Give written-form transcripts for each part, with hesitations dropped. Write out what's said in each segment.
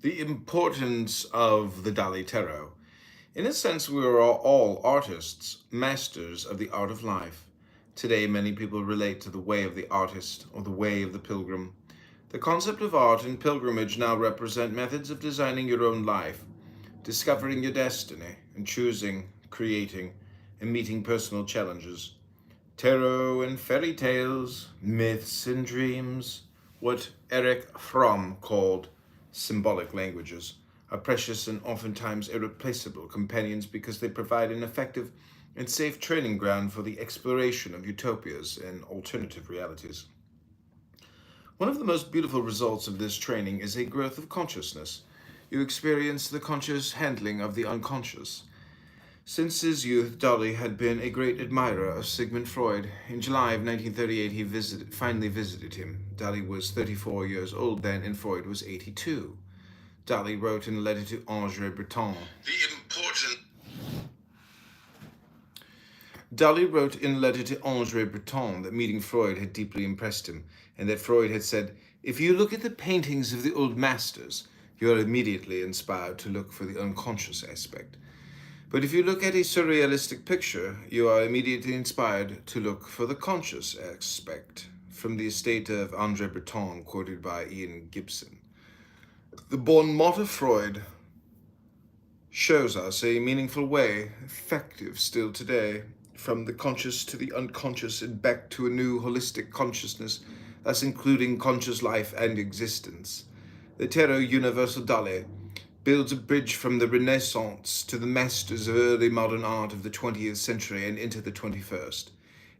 The importance of the Dali Tarot. In a sense, we are all artists, masters of the art of life. Today, many people relate to the way of the artist or the way of the pilgrim. The concept of art and pilgrimage now represent methods of designing your own life, discovering your destiny, and choosing, creating, and meeting personal challenges. Tarot and fairy tales, myths and dreams, what Erich Fromm called symbolic languages, are precious and oftentimes irreplaceable companions because they provide an effective and safe training ground for the exploration of utopias and alternative realities. One of the most beautiful results of this training is a growth of consciousness. You experience the conscious handling of the unconscious. Since his youth, Dolly had been a great admirer of Sigmund Freud. In July of 1938, he finally visited him. Dolly was 34 years old then, and Freud was 82. Dolly wrote in a letter to André Breton. The important Dolly wrote in a letter to André Breton that meeting Freud had deeply impressed him, and that Freud had said, "If you look at the paintings of the old masters, you are immediately inspired to look for the unconscious aspect. But if you look at a surrealistic picture, you are immediately inspired to look for the conscious aspect." From the estate of André Breton, quoted by Ian Gibson. The Bon mot of Freud shows us a meaningful way, effective still today, from the conscious to the unconscious and back to a new holistic consciousness, thus including conscious life and existence. The Tarot Universal Dale builds a bridge from the Renaissance to the masters of early modern art of the 20th century and into the 21st.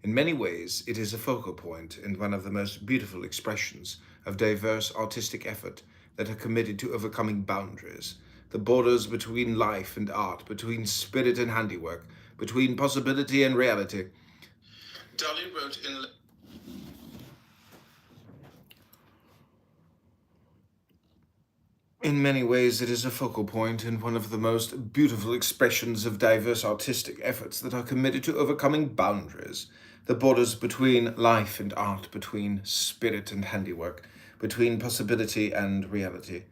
In many ways, it is a focal point and one of the most beautiful expressions of diverse artistic effort that are committed to overcoming boundaries, the borders between life and art, between spirit and handiwork, between possibility and reality. Dolly wrote in many ways, it is a focal point and one of the most beautiful expressions of diverse artistic efforts that are committed to overcoming boundaries, the borders between life and art, between spirit and handiwork, between possibility and reality.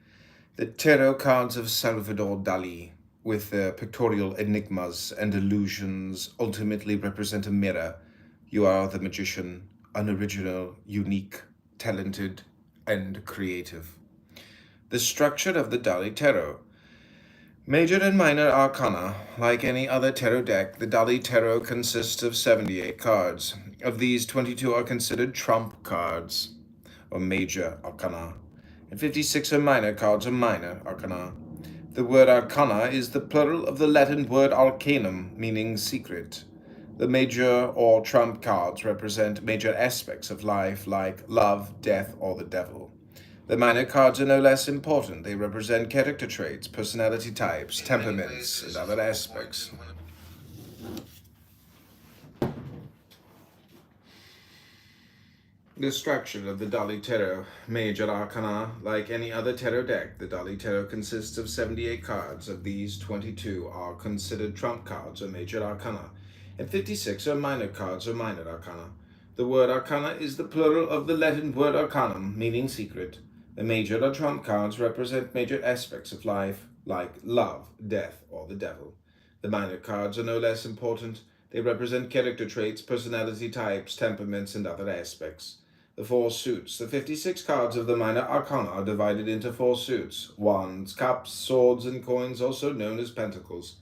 The tarot cards of Salvador Dali, with their pictorial enigmas and illusions, ultimately represent a mirror. You are the magician, unoriginal, unique, talented, and creative. The structure of the Dali Tarot. Major and minor arcana. Like any other tarot deck, the Dali Tarot consists of 78 cards. Of these, 22 are considered trump cards, or major arcana, and 56 are minor cards, or minor arcana. The word arcana is the plural of the Latin word arcanum, meaning secret. The major or trump cards represent major aspects of life, like love, death, or the devil. The minor cards are no less important. They represent character traits, personality types, temperaments, and other aspects. The structure of the Dali Tarot. Major Arcana. Like any other tarot deck, the Dali Tarot consists of 78 cards. Of these, 22 are considered trump cards or major arcana, and 56 are minor cards or minor arcana. The word arcana is the plural of the Latin word arcanum, meaning secret. The major or trump cards represent major aspects of life, like love, death, or the devil. The minor cards are no less important. They represent character traits, personality types, temperaments, and other aspects. The four suits. The 56 cards of the minor arcana are divided into four suits: wands, cups, swords, and coins, also known as pentacles.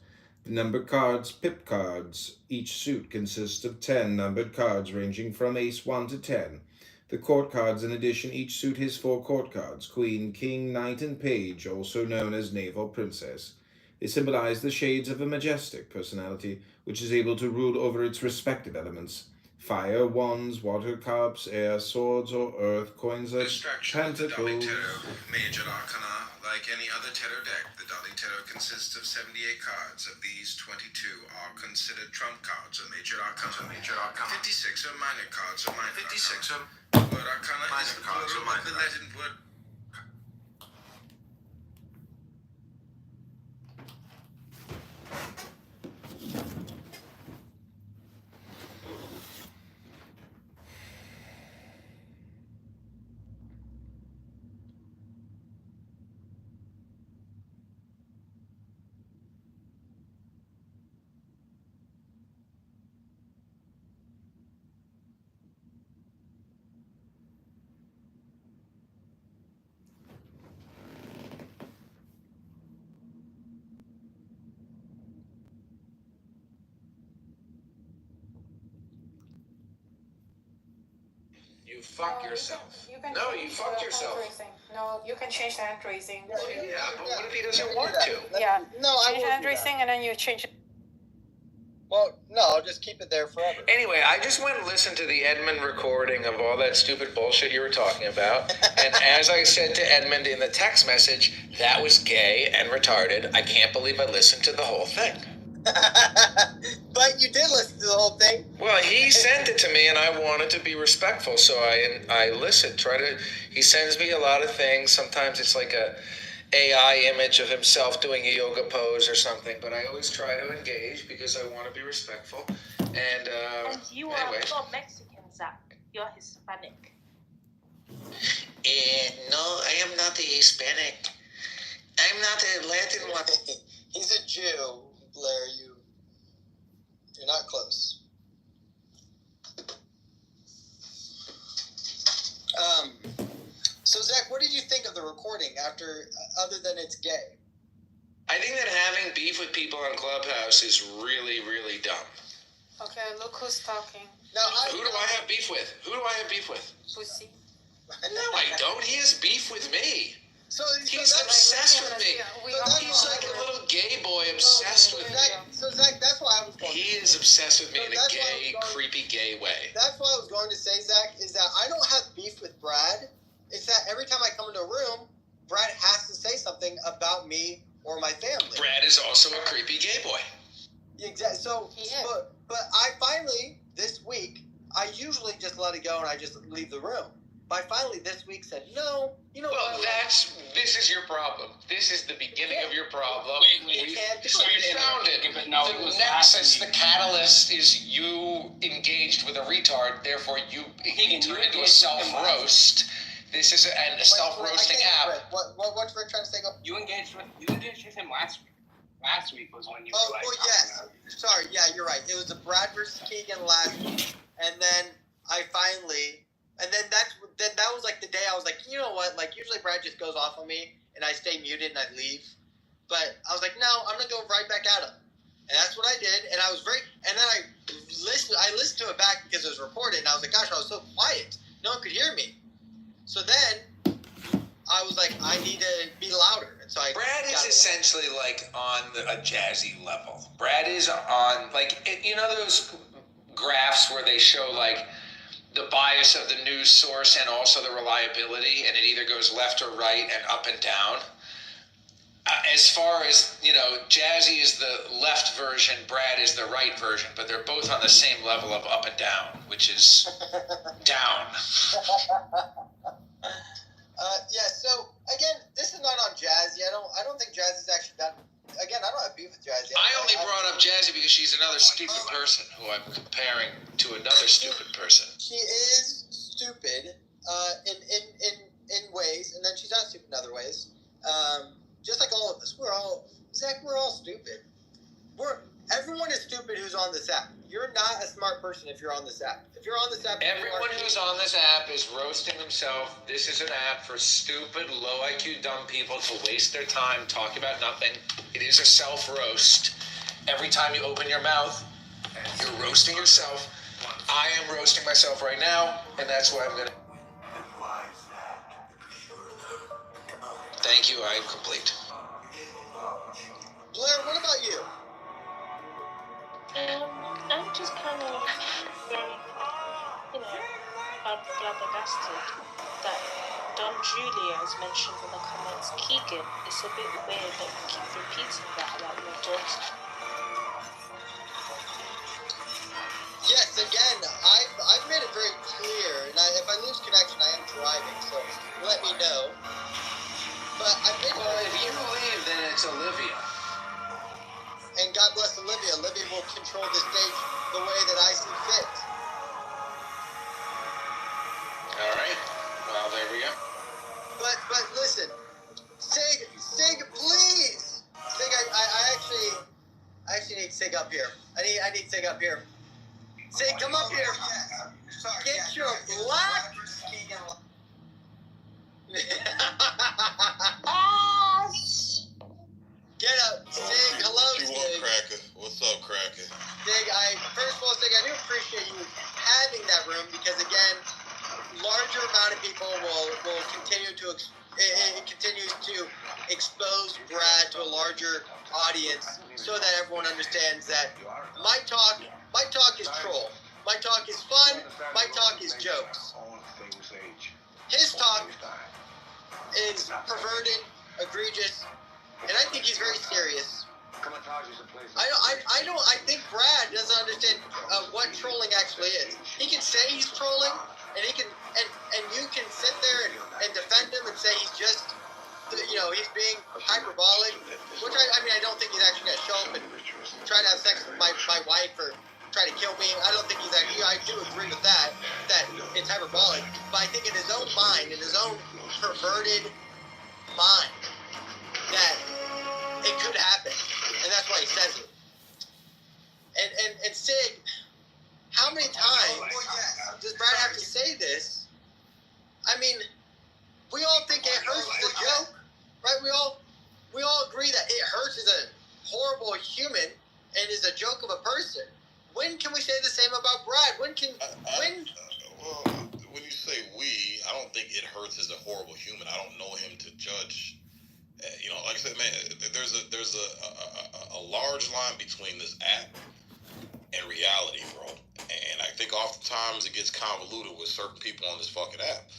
The numbered cards, pip cards. Each suit consists of 10 numbered cards ranging from ace 1 to 10. The court cards, in addition, each suit has 4 court cards: queen, king, knight, and page, also known as knave or princess. They symbolize the shades of a majestic personality, which is able to rule over its respective elements: fire, wands; water, cups; air, swords or earth; coins are pentacles. Major Arcana. Like any other tarot deck, the Dali Tarot consists of 78 cards. Of these, 22 are considered trump cards or major arcana. 56 are minor cards or minor 56 arcana. The word arcana is the plural of the Latin word. You fuck yourself. You can No, change you fucked the yourself. hand raising. No, you can change the hand raising. Yeah, but what if he doesn't want to? Yeah. No, I Change will hand do that. raising and then you change it. Well, no, I'll just keep it there forever. Anyway, I just went and listened to the Edmund recording of all that stupid bullshit you were talking about. And as I said to Edmund in the text message, that was gay and retarded. I can't believe I listened to the whole thing. But you did listen to the whole thing. Well, he sent it to me, and I wanted to be respectful, so I listened. He sends me a lot of things. Sometimes it's like a AI image of himself doing a yoga pose or something, but I always try to engage because I want to be respectful. And you are not Mexican, Zach. You're Hispanic. No, I am not a Hispanic. I'm not a Latin one. He's a Jew, Blair. You're not close. So Zach, what did you think of the recording other than it's gay? I think that having beef with people on Clubhouse is really, really dumb. Okay, look who's talking. Who do I have beef with? Pussy. No, I don't. He has beef with me. He's that's obsessed with me. He's like a little gay boy obsessed with me. So Zach, that's why I was going. He is obsessed with me in a gay, creepy gay way. That's what I was going to say, Zach, is that I don't have beef with Brad. It's that every time I come into a room, Brad has to say something about me or my family. Brad is also a creepy gay boy. Exactly. So, but I finally, this week, I usually just let it go and I just leave the room. But I finally this week said, no, you know what? Well, this is your problem. This is the beginning of your problem. We found it. But no, the nexus, the catalyst is you engaged with a retard, therefore you turned into a self-roast. This is a self-roasting app. What's Rick trying to say? You engaged with him last week. Last week was when you were well, yes. Sorry, yeah, you're right. It was the Brad versus Keegan last week. And then I finally... And then that was like the day I was like, you know what? Like, usually Brad just goes off on me, and I stay muted and I leave. But I was like, no, I'm going to go right back at him. And that's what I did. And I was and then I listened to it back because it was recorded, and I was like, gosh, I was so quiet. No one could hear me. So then I was like, I need to be louder. And so Brad is essentially like on a jazzy level. Brad is on, like, you know those graphs where they show, like, the bias of the news source and also the reliability, and it either goes left or right and up and down. As far as, Jazzy is the left version, Brad is the right version, but they're both on the same level of up and down, which is down. Yeah, so, again, this is not on Jazzy. I don't think Jazzy's actually done... Again, I don't have beef with Jazzy. I only brought up Jazzy because she's another stupid person who I'm comparing to another stupid person. She is stupid in ways, and then she's not stupid in other ways. Just like all of us. We're all stupid. Everyone is stupid who's on this app. You're not a smart person if you're on this app. If you're on this app... Everyone who's on this app is roasting themselves. This is an app for stupid, low IQ, dumb people to waste their time talking about nothing. It is a self-roast. Every time you open your mouth, you're roasting yourself. I am roasting myself right now, and that's why I'm going to... Thank you, I am complete. Blair, what about you? I'm just kind of very, flabbergasted that Don Julia has mentioned in the comments, Keegan, it's a bit weird that you keep repeating that about your daughter. Yes, again, I've made it very clear, and if I lose connection, I am driving, so let me know. But I've made it very if you leave, then it's Olivia. And God bless Olivia. Olivia will control the stage the way that I see fit. All right. Well, there we go. But listen, Sig, please. Sig, I actually need Sig up here. I need Sig up here. Sig, come up here. Get your black. Get up, Sig. Hello, What you Sig. want, Cracker? What's up, Cracker? Sig, first of all, Sig, I do appreciate you having that room because, again, expose Brad to a larger audience so that everyone understands that my talk is troll. My talk is fun. My talk is jokes. His talk is perverted, egregious, and I think he's very serious. I think Brad doesn't understand what trolling actually is. He can say he's trolling, and he can, and you can sit there and defend him and say he's just, he's being hyperbolic. Which I mean, I don't think he's actually gonna show up and try to have sex with my wife or try to kill me. I don't think he's actually. I do agree with that it's hyperbolic. But I think in his own mind, in his own perverted mind, that it could happen, and that's why he says it. And Sig, how many times does Brad have to say this? I mean, we all think it hurts is a joke, right? We all agree that it hurts is a horrible human and is a joke of a person. When can we say the same about Brad? When? Well, when you say we, I don't think it hurts as a horrible human. I don't know him to judge. Like I said, man, there's a large line between this app and reality, bro. And I think oftentimes it gets convoluted with certain people on this fucking app.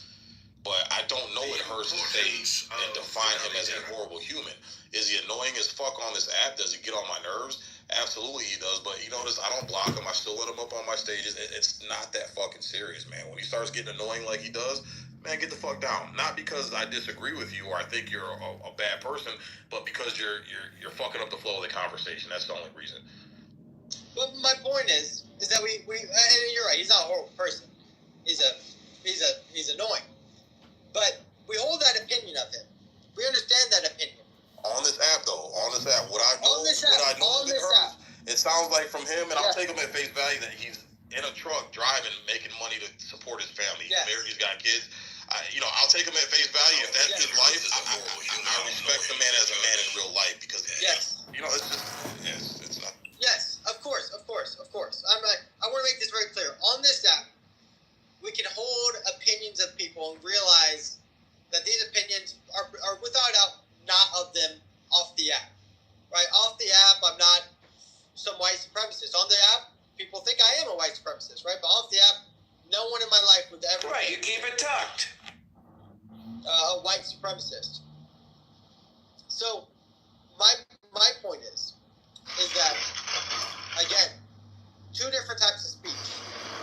But I don't know it hurts to say and define him as a horrible human. Is he annoying as fuck on this app? Does he get on my nerves? Absolutely he does. But you notice I don't block him. I still let him up on my stages. It's not that fucking serious, man. When he starts getting annoying like he does, man, get the fuck down. Not because I disagree with you or I think you're a bad person, but because you're fucking up the flow of the conversation. That's the only reason. But my point is that we and you're right. He's not a horrible person. He's annoying. But we hold that opinion of him. We understand that opinion. On this app, though, what I know, it sounds like from him, and I'll take him at face value that he's in a truck driving, making money to support his family. He's married, he's got kids. I'll take him at face value. If that's his life, I respect the man as a man in real life because, it's not. Yes, of course. I want to make this very clear. On this app, we can hold opinions of people and realize that these opinions are without doubt not of them off the app, right? Off the app, I'm not some white supremacist. On the app, people think I am a white supremacist, right? But off the app, no one in my life would ever Right, you keep it tucked. A white supremacist. So, my point is that, again, two different types of speech.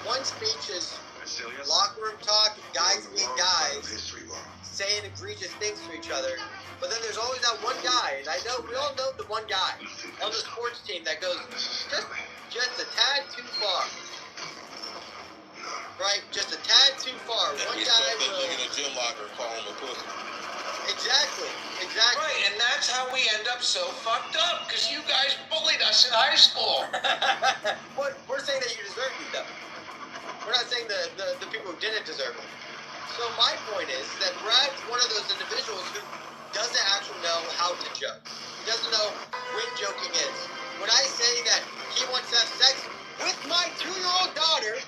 One speech is locker room talk, guys being guys, saying egregious things to each other. But then there's always that one guy, and we all know the one guy on the sports team that goes just a tad too far. Right? Just a tad too far. One guy will... in a gym locker, call him a pussy. Exactly. Right, and that's how we end up so fucked up, because you guys bullied us in high school. We're saying that you deserve it, though. We're not saying the people who didn't deserve it. So my point is that Brad's one of those individuals who doesn't actually know how to joke. He doesn't know when joking is. When I say that he wants to have sex with my 2-year-old daughter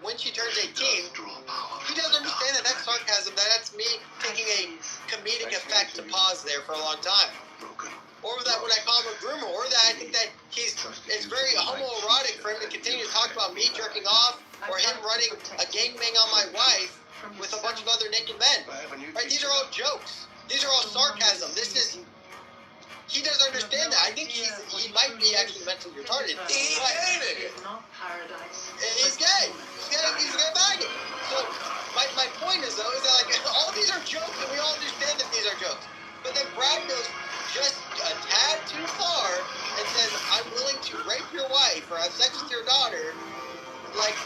when she turns 18, he doesn't understand that that's sarcasm, that's me taking a comedic effect to pause there for a long time. Or that when I call him a groomer, or that I think that it's very homoerotic for him to continue to talk about me jerking off, or him running a gangbang on my wife with a bunch of other naked men. Right? These are all jokes. These are all sarcasm. He doesn't understand that. I think he might be actually mentally retarded. He's gay. He's gay. He's a gay maggot. So my point is though, is that like all these are jokes, and we all understand that these are jokes. But then Brad goes just a tad too far and says, "I'm willing to rape your wife or have sex with your daughter." Like,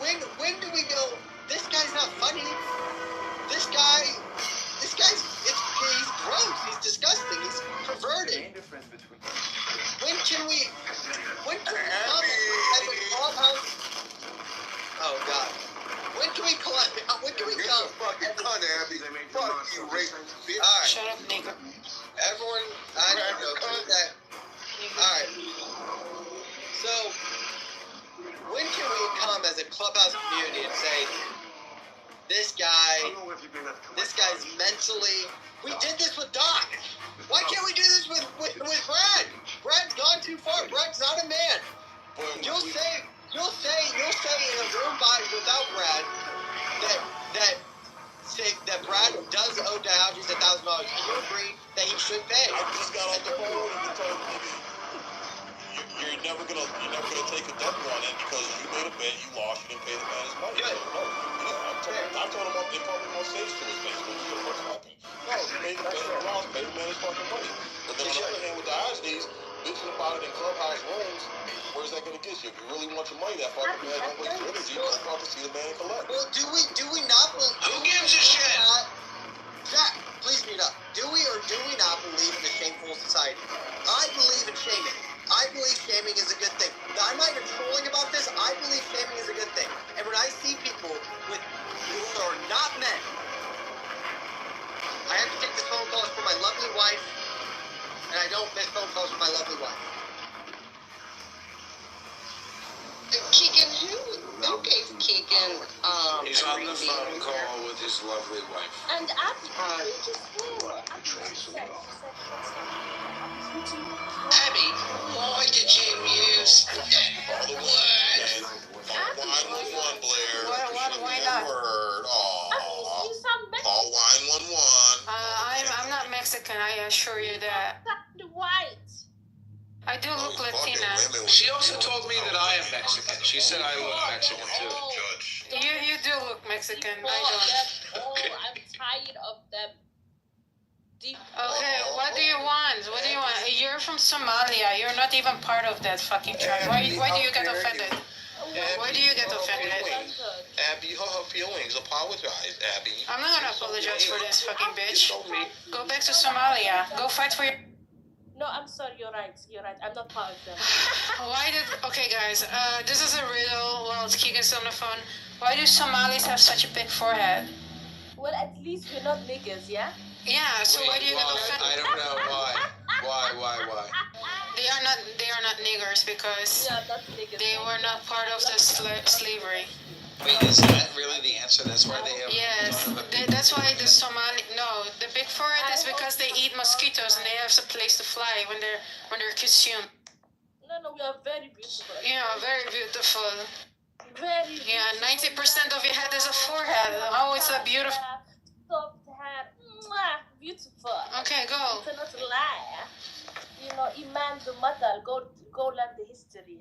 when do we go? This guy's not funny. This guy's he's gross. He's disgusting. He's perverted. When can we come as a clubhouse? Oh God. When can we come? Fuck you, done, Abby. Fuck you, racist bitch. All right. Shut up, nigga. Everyone, I don't know. That. All right. So, when can we come as a clubhouse community and say, this guy's mentally We did this with Doc. Why can't we do this with Brad? Brad's gone too far. Brad's not a man. You'll say in a room without Brad that Brad does owe Diogenes $1,000. And you agree that he should pay. I just got off the phone and told him, you're never gonna take a double on it because you made a bet, you lost, you didn't pay the man his money. Good. So, no, I told him they probably gonna say to his face, what's happened? No, you made the bet, you lost, pay the man his fucking money. But then on the other hand, with the Diogenes, bitching about it in clubhouse rooms, where's that gonna get you? If you really want your money, that fucking man don't waste your energy, go out to see the man and collect. Well, do we not believe? Who gives a shit? Zach, please mute up. Do we or do we not believe in a shameful society? I believe in shaming. I believe shaming is a good thing. Now, I'm not even trolling about this. I believe shaming is a good thing. And when I see people who are not men, I have to take this phone calls for my lovely wife, and I don't miss phone calls from my lovely wife. Keegan, who gave Keegan He's on the phone call with his lovely wife. And Abby, just Abby, why did you use All the way. Call 911, Blair. Why not? Word. Aw. you sound Call 911. I'm not Mexican, I assure you that. white. I do look Latina. She also told me that I am Mexican. She said I look Mexican too. Judge. You do look Mexican, I don't. I'm tired of them. Okay, what do you want? What do you want? You're from Somalia. You're not even part of that fucking tribe. Why do you get offended? Why do you get offended? Abby, her feelings. Apologize, Abby. I'm not gonna apologize for this fucking bitch. Go back to Somalia. Go fight for your... No, I'm sorry. You're right. I'm not part of them. Okay, guys, this is a riddle. Well, it's Keegan's on the phone. Why do Somalis have such a big forehead? Well, at least we're not niggas, yeah? Yeah, so why do you get offended? I don't know why. Why? They are not niggers because Yeah, that's niggas. they were not part of the slavery. Wait, is that really the answer? That's why they have. Yes, that's why the Somali. No, the big forehead is because they eat mosquitoes and they have a place to fly when they're consumed. No, we are very beautiful. Yeah, very beautiful. Very beautiful. Yeah, 90% of your head is a forehead. Oh, it's a beautiful. Soft hair. Mwah, beautiful. Okay, go. You cannot lie. You know, Iman the mother. Go learn the history.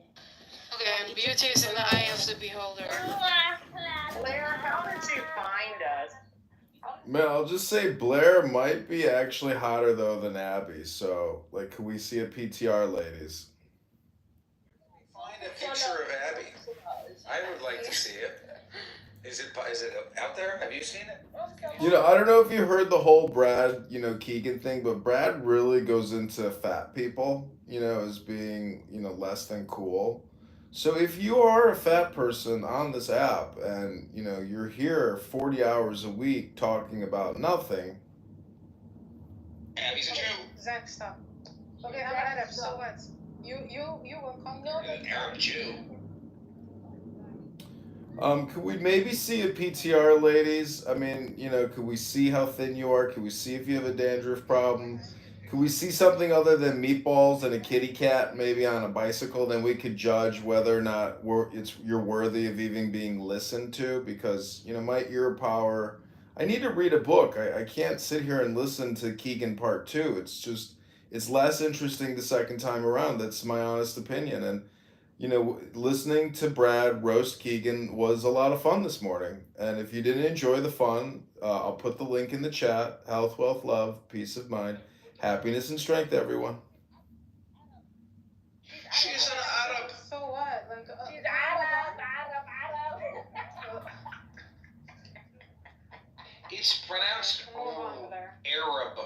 Okay, beauty is in the eye of the beholder. Blair, how did you find us? Man, I'll just say Blair might be actually hotter though than Abby. So, like, can we see a PTR, ladies? Find a picture of Abby. I would like to see it. Is it out there? Have you seen it? You know, I don't know if you heard the whole Brad, Keegan thing, but Brad really goes into fat people, as being, less than cool. So if you are a fat person on this app and, you're here 40 hours a week talking about nothing. Abby's a Jew. Zach, stop. Okay, I'm Arab, so what? You will come. An Arab Jew. Could we maybe see a PTR, ladies? I mean, could we see how thin you are? Could we see if you have a dandruff problem? Could we see something other than meatballs and a kitty cat maybe on a bicycle? Then we could judge whether or not you're worthy of even being listened to, because, my ear power... I need to read a book. I can't sit here and listen to Keegan Part 2. It's less interesting the second time around. That's my honest opinion. And, listening to Brad roast Keegan was a lot of fun this morning. And if you didn't enjoy the fun, I'll put the link in the chat. Health, wealth, love, peace of mind, happiness and strength, everyone. She's an Arab. So what? Like, She's Arab. It's pronounced Arab.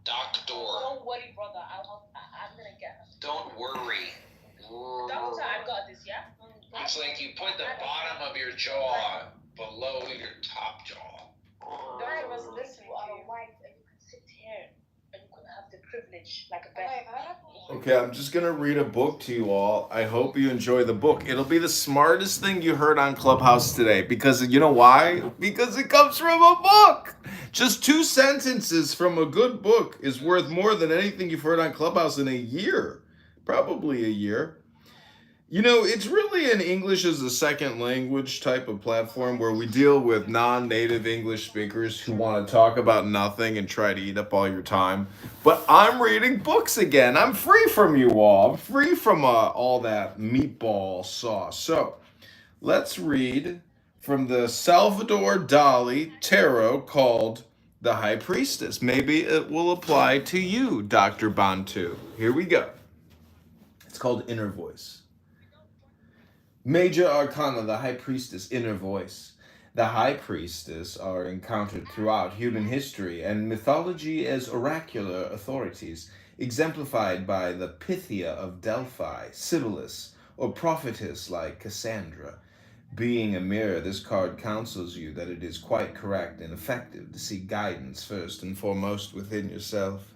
Doctor. Don't worry, brother. I'm gonna get her. Don't worry. Doctor, I got this, yeah? It's like you put the bottom of your jaw below your top jaw. I was listening You are to you. white and you can sit here and you can have the privilege privilege, like a bear. Okay, I'm just gonna read a book to you all. I hope you enjoy the book. It'll be the smartest thing you heard on Clubhouse today. Because you know why? Because it comes from a book! Just 2 sentences from a good book is worth more than anything you've heard on Clubhouse in a year. Probably a year. You know, it's really an English as a second language type of platform where we deal with non-native English speakers who want to talk about nothing and try to eat up all your time. But I'm reading books again. I'm free from you all. I'm free from all that meatball sauce. So let's read from the Salvador Dali tarot called The High Priestess. Maybe it will apply to you, Dr. Bantu. Here we go. It's called Inner Voice. Major Arcana, the High Priestess, Inner Voice. The High Priestess are encountered throughout human history and mythology as oracular authorities, exemplified by the Pythia of Delphi, Sibyllus, or prophetess like Cassandra. Being a mirror, this card counsels you that it is quite correct and effective to seek guidance first and foremost within yourself.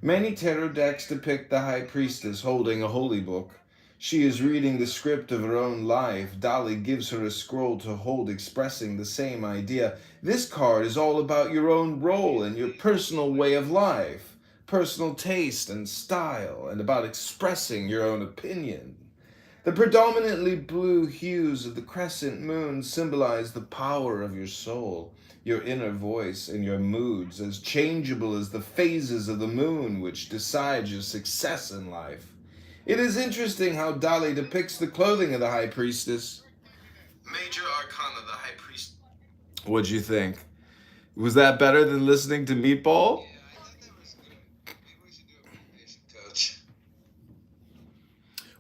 Many tarot decks depict the High Priestess holding a holy book. She is reading the script of her own life. Dali gives her a scroll to hold expressing the same idea. This card is all about your own role and your personal way of life, personal taste and style, and about expressing your own opinion. The predominantly blue hues of the crescent moon symbolize the power of your soul, your inner voice, and your moods, as changeable as the phases of the moon, which decide your success in life. It is interesting how Dali depicts the clothing of the High Priestess. Major Arcana, the High Priestess. What'd you think? Was that better than listening to Meatball? Yeah, I thought that was good. Maybe we should do a meditation, coach.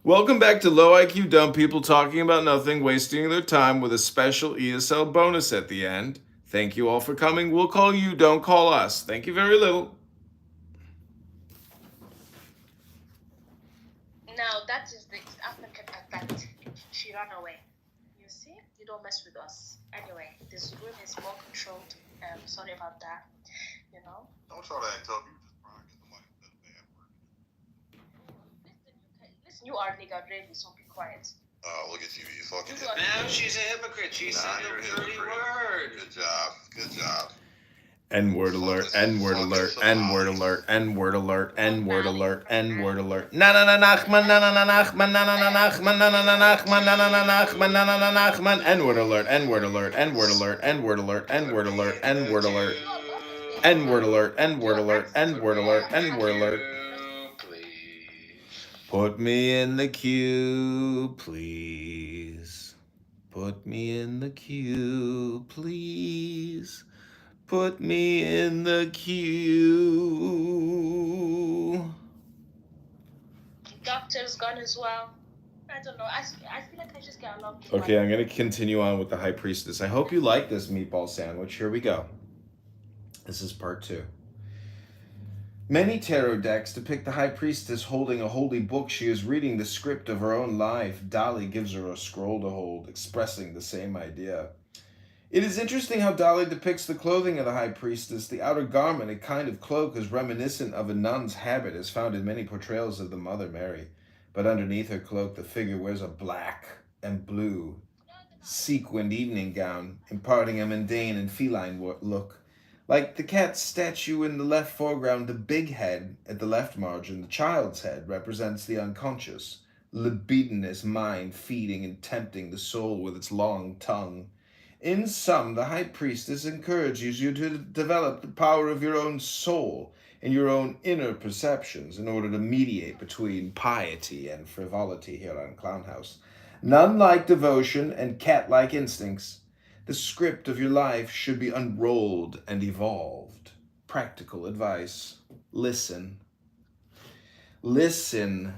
Welcome back to Low IQ Dumb People Talking About Nothing, Wasting Their Time, with a special ESL bonus at the end. Thank you all for coming. We'll call you, don't call us. Thank you very little. Now that is the African effect. She ran away. You see? You don't mess with us. Anyway, this room is more controlled. Sorry about that. You know? Don't try to act tough. You just trying to get the money. That's bad work. Listen, you are nigga really, so be quiet. Look at you. You fucking You are- Now she's a hypocrite. She said you're a a dirty hypocrite. word. Good job. Good job. N-word alert, N-word alert, N-word alert, N-word alert, N-word alert, N-word alert. Na-na-na-nachman, na-na-na-nachman, na-na-na-nachman, na-na-na-nachman, na-na-na-nachman, na-na-na-nachman. N-word alert, N-word alert, N-word alert, N-word alert, N-word alert, N-word alert. N-word alert, N-word alert, N-word alert, N-word alert. Put me in the queue, please. Put me in the queue, please. Put me in the queue. Doctor's gone as well. I don't know. I feel like I just get along. Okay, I'm going to continue on with the High Priestess. I hope you like this meatball sandwich. Here we go. This is part 2. Many tarot decks depict the High Priestess holding a holy book. She is reading the script of her own life. Dali gives her a scroll to hold, expressing the same idea. It is interesting how Dali depicts the clothing of the High Priestess. The outer garment, a kind of cloak, is reminiscent of a nun's habit, as found in many portrayals of the Mother Mary. But underneath her cloak, the figure wears a black and blue sequined evening gown, imparting a mundane and feline look. Like the cat's statue in the left foreground, the big head at the left margin, the child's head, represents the unconscious, libidinous mind feeding and tempting the soul with its long tongue. In sum, the High Priestess encourages you to develop the power of your own soul and your own inner perceptions in order to mediate between piety and frivolity here on Clownhouse. Nun-like devotion and cat-like instincts. The script of your life should be unrolled and evolved. Practical advice. Listen. Listen.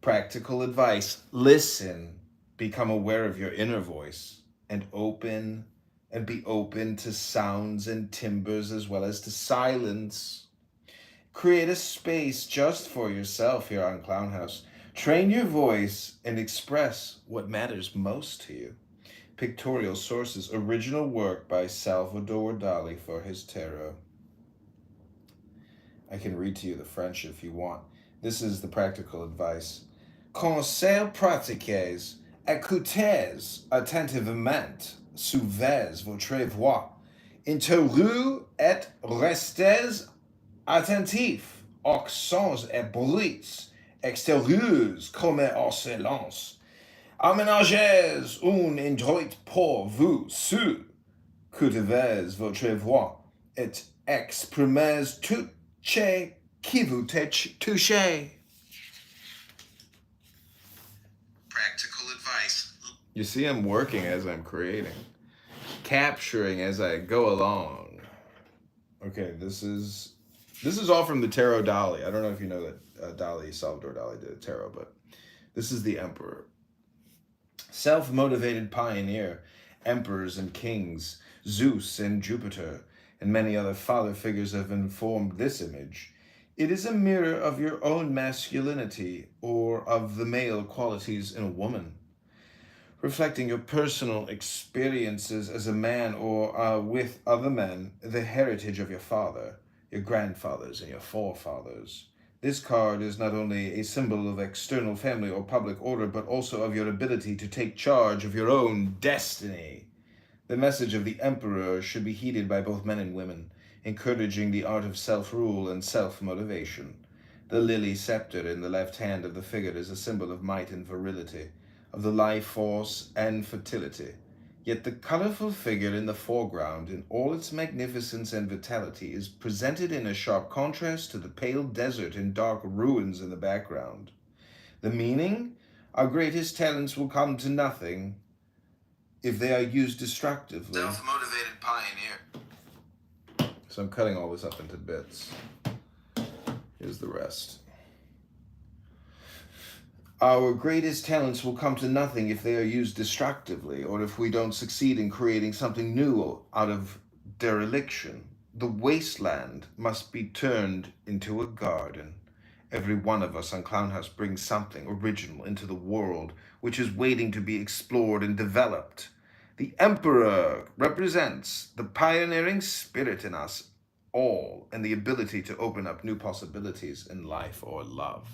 Practical advice. Listen. Become aware of your inner voice. And be open to sounds and timbres as well as to silence. Create a space just for yourself here on Clownhouse. Train your voice and express what matters most to you. Pictorial sources, original work by Salvador Dali for his tarot. I can read to you the French if you want. This is the practical advice. Conseil pratiques, écoutez attentivement, suivez votre voix, interrompez et restez attentif aux sons et bruits extérieurs comme au silence. Aménagez un endroit pour vous seul, cultivez votre voix et exprimez tout ce qui vous touche. Practical advice. You see, I'm working as I'm creating, capturing as I go along. Okay, this is all from the Tarot Dali. I don't know if you know that Salvador Dali did a tarot, but this is the Emperor. Self-motivated pioneer, emperors and kings, Zeus and Jupiter, and many other father figures have informed this image. It is a mirror of your own masculinity or of the male qualities in a woman, reflecting your personal experiences as a man or with other men, the heritage of your father, your grandfathers, and your forefathers. This card is not only a symbol of external family or public order, but also of your ability to take charge of your own destiny. The message of the Emperor should be heeded by both men and women, encouraging the art of self-rule and self-motivation. The lily scepter in the left hand of the figure is a symbol of might and virility, of the life force and fertility. Yet the colorful figure in the foreground, in all its magnificence and vitality, is presented in a sharp contrast to the pale desert and dark ruins in the background. The meaning? Our greatest talents will come to nothing if they are used destructively. Self-motivated pioneer. So I'm cutting all this up into bits. Here's the rest. Our greatest talents will come to nothing if they are used destructively, or if we don't succeed in creating something new out of dereliction. The wasteland must be turned into a garden. Every one of us on Clownhouse brings something original into the world, which is waiting to be explored and developed. The Emperor represents the pioneering spirit in us all and the ability to open up new possibilities in life or love.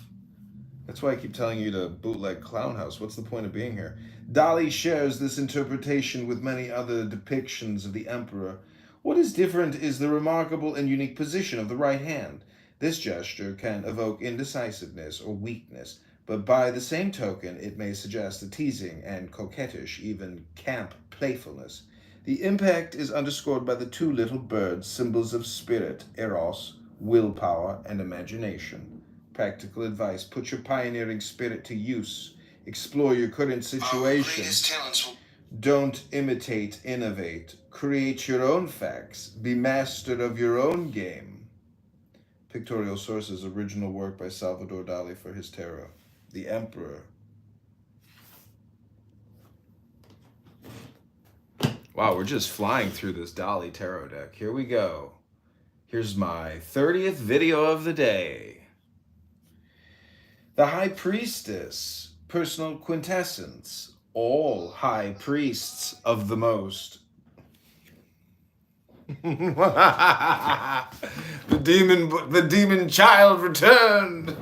That's why I keep telling you to bootleg Clownhouse. What's the point of being here? Dali shares this interpretation with many other depictions of the Emperor. What is different is the remarkable and unique position of the right hand. This gesture can evoke indecisiveness or weakness, but by the same token, it may suggest a teasing and coquettish, even camp playfulness. The impact is underscored by the two little birds, symbols of spirit, eros, willpower, and imagination. Practical advice: put your pioneering spirit to use. Explore your current situation. Don't imitate, innovate. Create your own facts. Be master of your own game. Pictorial sources: original work by Salvador Dali for his tarot. The Emperor. Wow, we're just flying through this Dali tarot deck. Here we go. Here's my 30th video of the day. The High Priestess, personal quintessence, all high priests of the most. The demon child returned.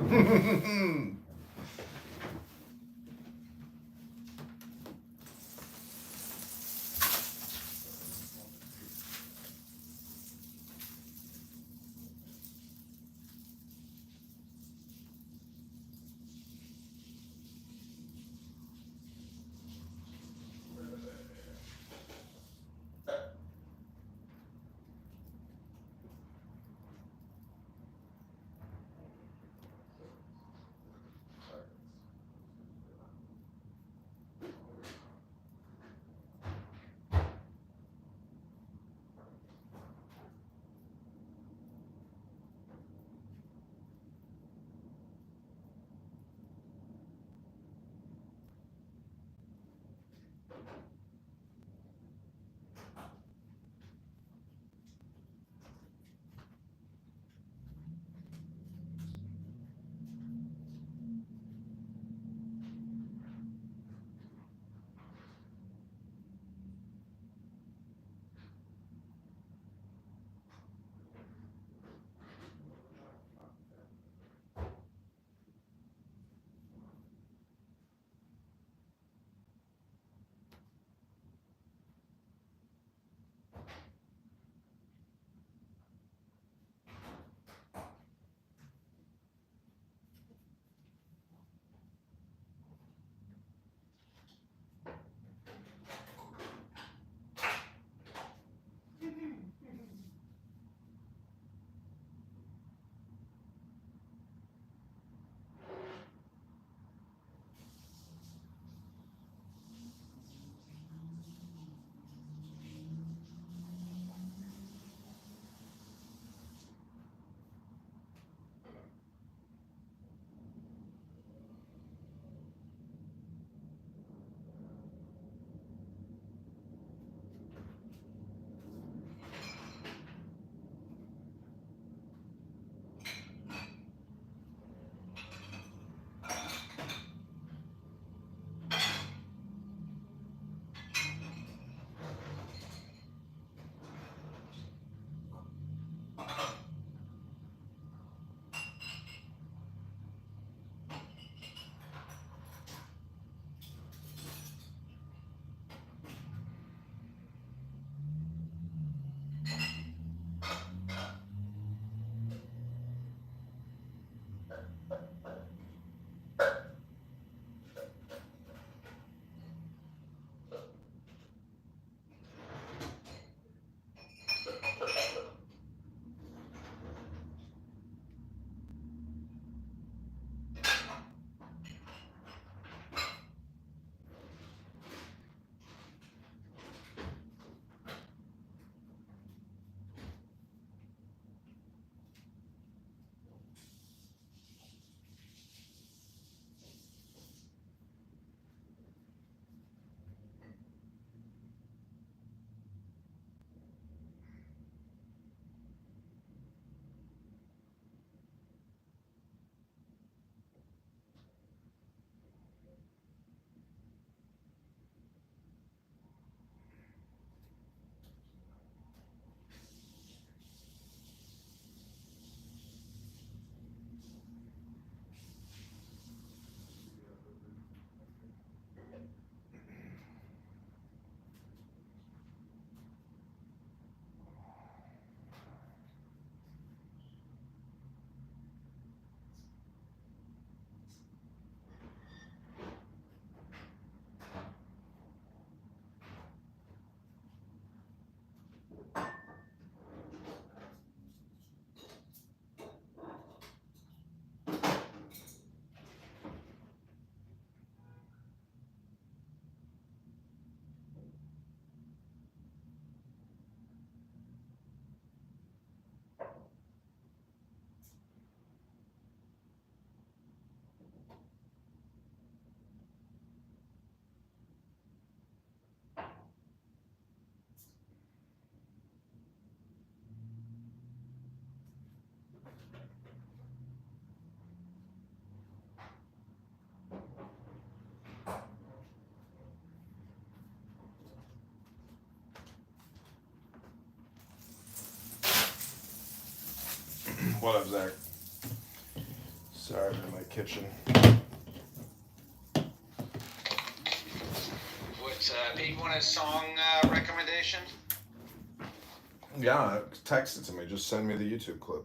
What up, Zach? Sorry, I'm in my kitchen. What's Pete want a song recommendation? Yeah, text it to me. Just send me the YouTube clip.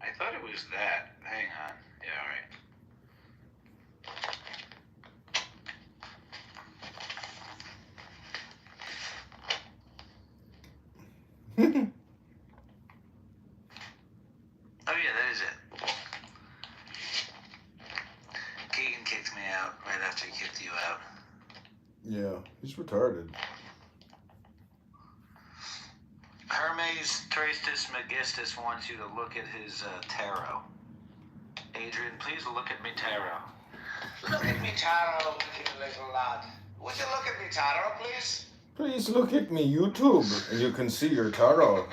I thought it was that. Hang on. Yeah, all right. Oh yeah, that is it. Keegan kicked me out right after he kicked you out. Yeah, he's retarded. Hermes Tristis Magistus wants you to look at his tarot. Adrian, please look at me tarot. Look at me tarot, you little lad. Would you look at me tarot, please? Please look at me YouTube, and you can see your tarot.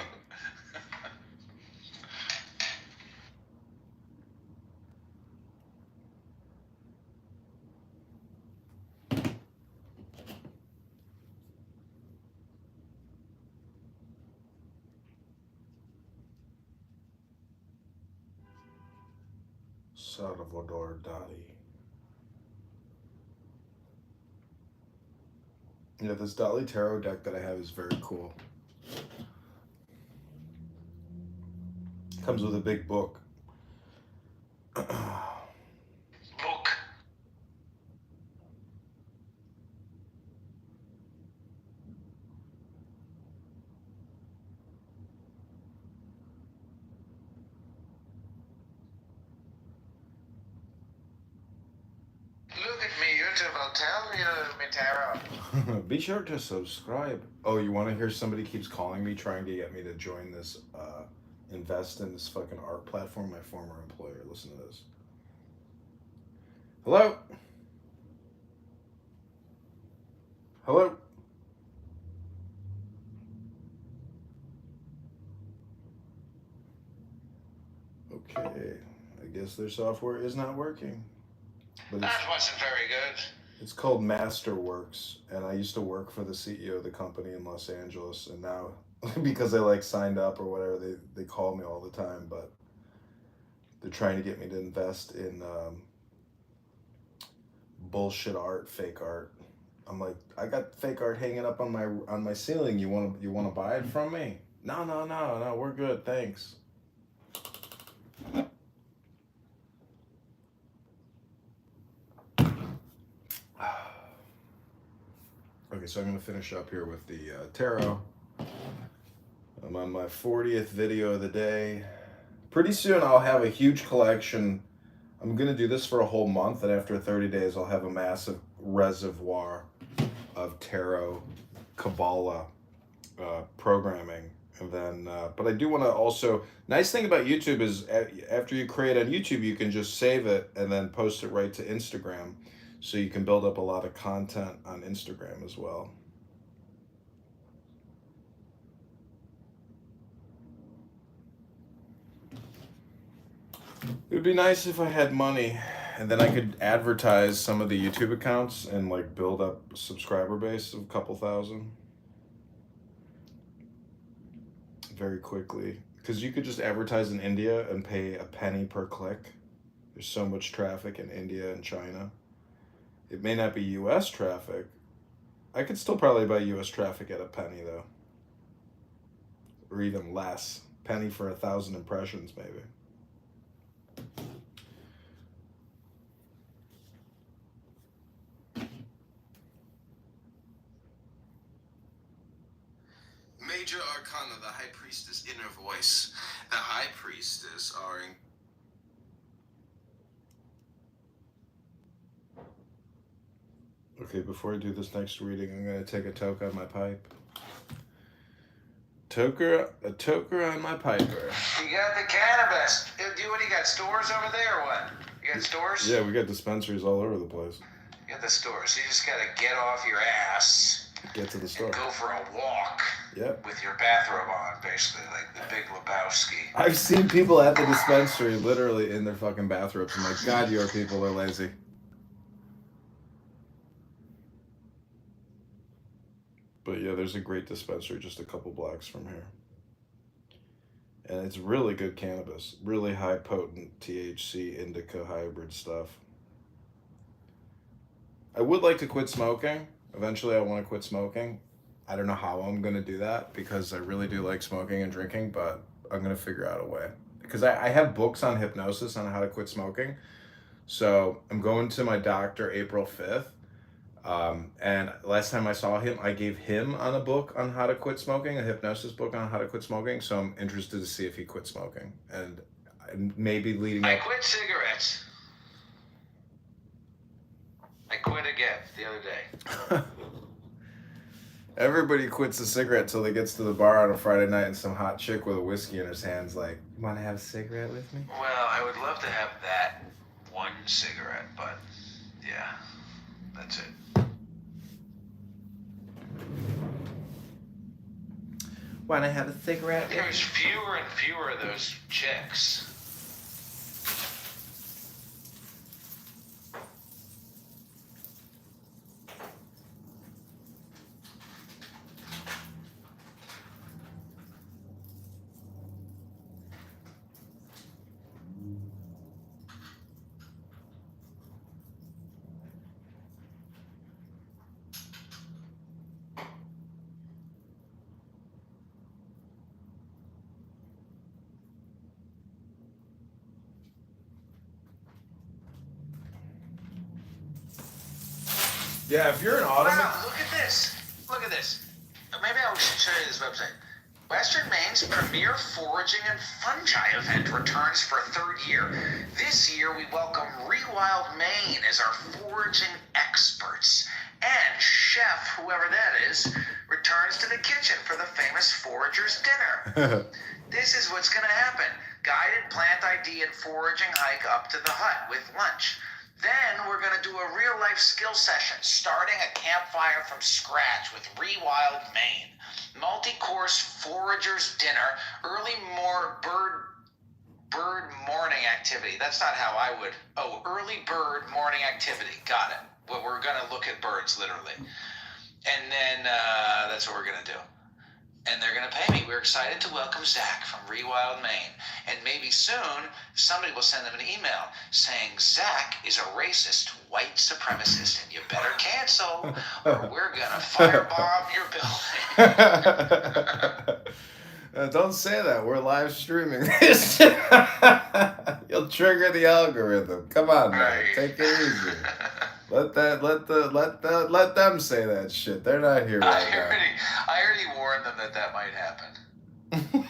Salvador Dali. Yeah, this Dali tarot deck that I have is very cool. Comes with a big book. Book. Look at me, YouTube. I'll tell you, me tarot. Be sure to subscribe. Oh, you want to hear somebody keeps calling me trying to get me to join this, invest in this fucking art platform, my former employer. Listen to this. Hello? Hello? Okay, I guess their software is not working. But That wasn't very good. it's called Masterworks, and I used to work for the CEO of the company in Los Angeles, and now because I like signed up or whatever, they call me all the time, but they're trying to get me to invest in bullshit art, fake art. I'm like, I got fake art hanging up on my ceiling. You wanna buy it from me? No, we're good, thanks. Okay, so I'm gonna finish up here with the tarot. I'm on my 40th video of the day. Pretty soon I'll have a huge collection. I'm gonna do this for a whole month, and after 30 days I'll have a massive reservoir of tarot, Kabbalah programming. And then, but I do want to also, nice thing about YouTube is after you create on YouTube, you can just save it and then post it right to Instagram. So you can build up a lot of content on Instagram as well. It would be nice if I had money and then I could advertise some of the YouTube accounts and like build up a subscriber base of a couple thousand very quickly. Because you could just advertise in India and pay a penny per click. There's so much traffic in India and China. It may not be US traffic. I could still probably buy US traffic at a penny though. Or even less. Penny for 1,000 impressions maybe. Major Arcana, the High Priestess inner voice. The High Priestess are in... Okay, before I do this next reading, I'm going to take a toke on my pipe. A toker on my piper. You got the cannabis. What do you got, stores over there or what? You got stores? Yeah, we got dispensaries all over the place. You got the stores. You just gotta get off your ass. Get to the store. And go for a walk. Yep. With your bathrobe on, basically, like the Big Lebowski. I've seen people at the dispensary literally in their fucking bathrobes. I'm like, God, your people are lazy. But yeah, there's a great dispensary just a couple blocks from here. And it's really good cannabis. Really high potent THC, indica hybrid stuff. I would like to quit smoking. Eventually I want to quit smoking. I don't know how I'm going to do that because I really do like smoking and drinking, but I'm going to figure out a way. Because I have books on hypnosis on how to quit smoking. So I'm going to my doctor April 5th. And last time I saw him, I gave him on a book on how to quit smoking, a hypnosis book on how to quit smoking. So I'm interested to see if he quit smoking. And maybe leading up... I quit cigarettes. I quit again the other day. Everybody quits a cigarette till they gets to the bar on a Friday night and some hot chick with a whiskey in her hands like, you want to have a cigarette with me? Well, I would love to have that one cigarette, but yeah, that's it. Want to have a cigarette? There's fewer and fewer of those chicks. Yeah, if you're an autumn... Wow, look at this. Look at this. Maybe I should show you this website. Western Maine's premier foraging and fungi event returns for a third year. This year, we welcome Rewild Maine as our foraging experts. And Chef, whoever that is, returns to the kitchen for the famous Foragers Dinner. This is what's going to happen. Guided plant ID and foraging hike up to the hut with lunch. Then we're going to do a real-life skill session, starting a campfire from scratch with Rewild Maine. Multi-course foragers dinner, early bird morning activity. That's not how I would. Oh, early bird morning activity. Got it. Well, we're going to look at birds, literally. And then that's what we're going to do. And they're going to pay me. We're excited to welcome Zach from Rewild Maine. And maybe soon, somebody will send them an email saying, Zach is a racist white supremacist, and you better cancel, or we're going to firebomb your building. Don't say that. We're live streaming this. You'll trigger the algorithm. Come on, man. Right. Take it easy. Let them say that shit. They're not here right now. I already warned them that might happen.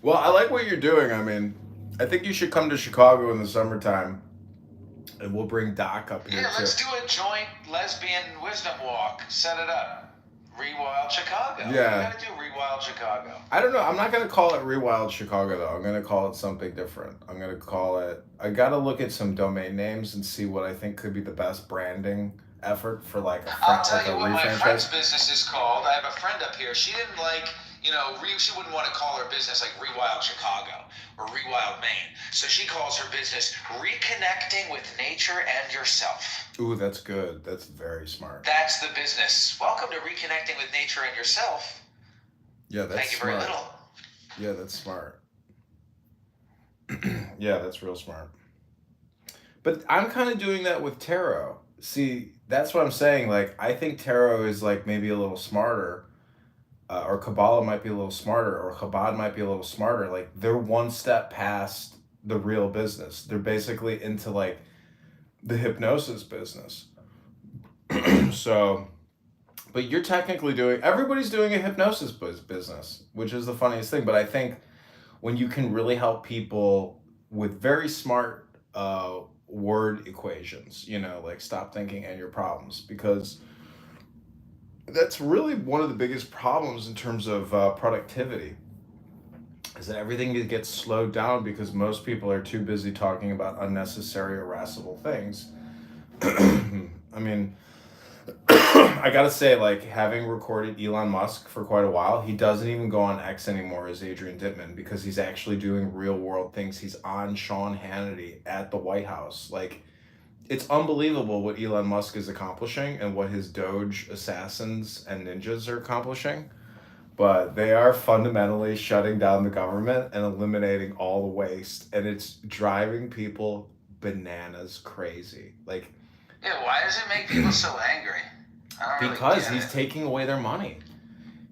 Well, I like what you're doing. I mean, I think you should come to Chicago in the summertime, and we'll bring Doc up here Yeah, too. let's do a joint lesbian wisdom walk. Set it up. Rewild Chicago. Yeah. We gotta do Rewild Chicago. I don't know. I'm not going to call it Rewild Chicago, though. I'm going to call it something different. I'm going to call it... I got to look at some domain names and see what I think could be the best branding effort for like a I'll tell you what my refranchise. friend's business is called. I have a friend up here. She didn't like, she wouldn't want to call her business like Rewild Chicago or Rewild Maine. So she calls her business Reconnecting with Nature and Yourself. Ooh, that's good. That's very smart. That's the business. Welcome to Reconnecting with Nature and Yourself. Yeah, that's Thank you smart. very little. Yeah, that's smart. Yeah, that's real smart. But I'm kind of doing that with tarot. See, that's what I'm saying. Like, I think tarot is like maybe a little smarter, or Kabbalah might be a little smarter, or Chabad might be a little smarter. Like, they're one step past the real business. They're basically into like the hypnosis business. So, but you're technically everybody's doing a hypnosis business, which is the funniest thing. But I think when you can really help people with very smart word equations, like stop thinking and your problems, because that's really one of the biggest problems in terms of productivity. Is that everything gets slowed down because most people are too busy talking about unnecessary, irascible things. I mean, I gotta say, like, having recorded Elon Musk for quite a while, he doesn't even go on X anymore as Adrian Dittman because he's actually doing real world things. He's on Sean Hannity at the White House. Like, it's unbelievable what Elon Musk is accomplishing and what his Doge assassins and ninjas are accomplishing. But they are fundamentally shutting down the government and eliminating all the waste, and it's driving people bananas crazy. Like, Yeah, why does it make people so angry? I don't because really he's taking away their money.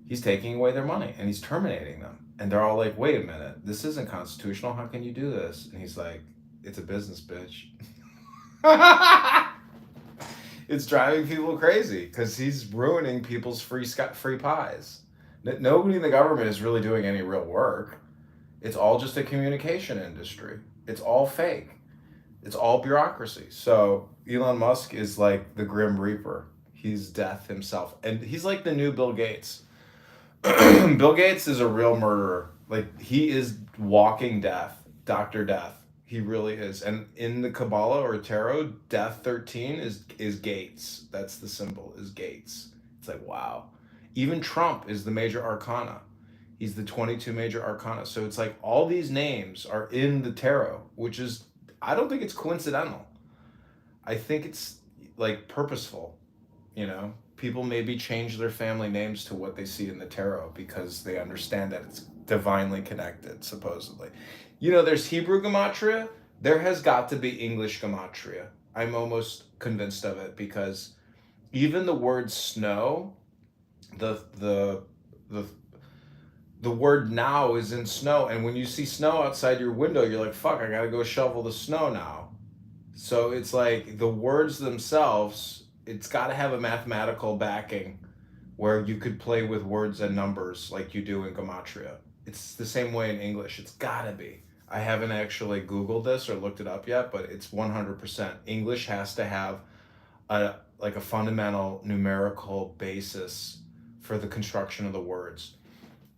He's taking away their money and he's terminating them. And they're all like, wait a minute, this isn't constitutional. How can you do this? And he's like, it's a business, bitch. It's driving people crazy because he's ruining people's free pies. Nobody in the government is really doing any real work. It's all just a communication industry. It's all fake. It's all bureaucracy. So Elon Musk is like the Grim Reaper. He's death himself. And he's like the new Bill Gates. Bill Gates is a real murderer. Like, he is walking death, Dr. Death. He really is. And in the Kabbalah or Tarot, Death 13 is Gates. That's the symbol, is Gates. It's like, wow. Even Trump is the major arcana. He's the 22 major arcana. So it's like all these names are in the tarot, which is, I don't think it's coincidental. I think it's like purposeful, you know? People maybe change their family names to what they see in the tarot because they understand that it's divinely connected, supposedly. You know, there's Hebrew gematria. There has got to be English gematria. I'm almost convinced of it because even the word snow, the word now is in snow, and when you see snow outside your window, you're like, fuck, I gotta go shovel the snow now. So it's like the words themselves, it's got to have a mathematical backing where you could play with words and numbers like you do in gematria. It's the same way in English. It's got to be. I haven't actually Googled this or looked it up yet, but it's 100%. English has to have a fundamental numerical basis for the construction of the words.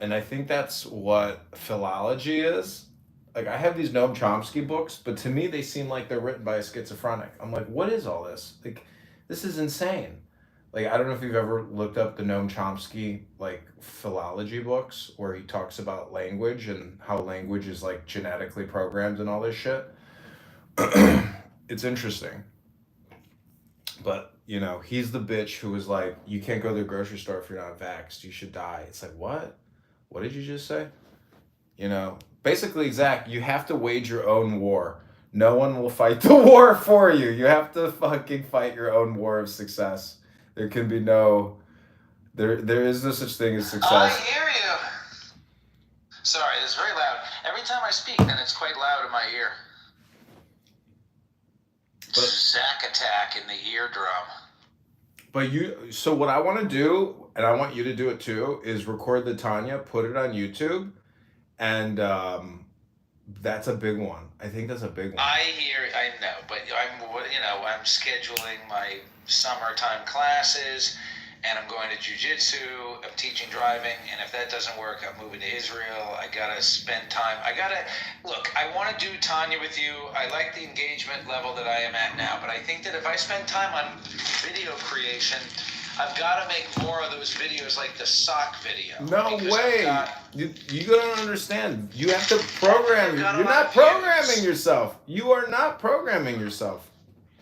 And I think that's what philology is. Like, I have these Noam Chomsky books, but to me, they seem like they're written by a schizophrenic. I'm like, what is all this? Like, this is insane. Like, I don't know if you've ever looked up the Noam Chomsky, like, philology books, where he talks about language and how language is, like, genetically programmed and all this shit. It's interesting. But, you know, he's the bitch who was like, you can't go to the grocery store if you're not vaxxed. You should die. It's like, what? What did you just say? You know, basically, Zach, you have to wage your own war. No one will fight the war for you. You have to fucking fight your own war of success. There can be no, there is no such thing as success. I hear you. Sorry, it's very loud. Every time I speak, then it's quite loud in my ear. Zack attack in the eardrum. But so what I want to do, and I want you to do it too, is record the Tanya, put it on YouTube, and that's a big one. I think that's a big one. I know, but I'm scheduling my summertime classes, and I'm going to jiu-jitsu, I'm teaching driving, and if that doesn't work, I'm moving to Israel. I gotta spend time. Look, I want to do Tanya with you. I like the engagement level that I am at now, but I think that if I spend time on video creation, I've got to make more of those videos like the sock video. No way. You don't understand. You have to program. You're not programming yourself. You are not programming yourself.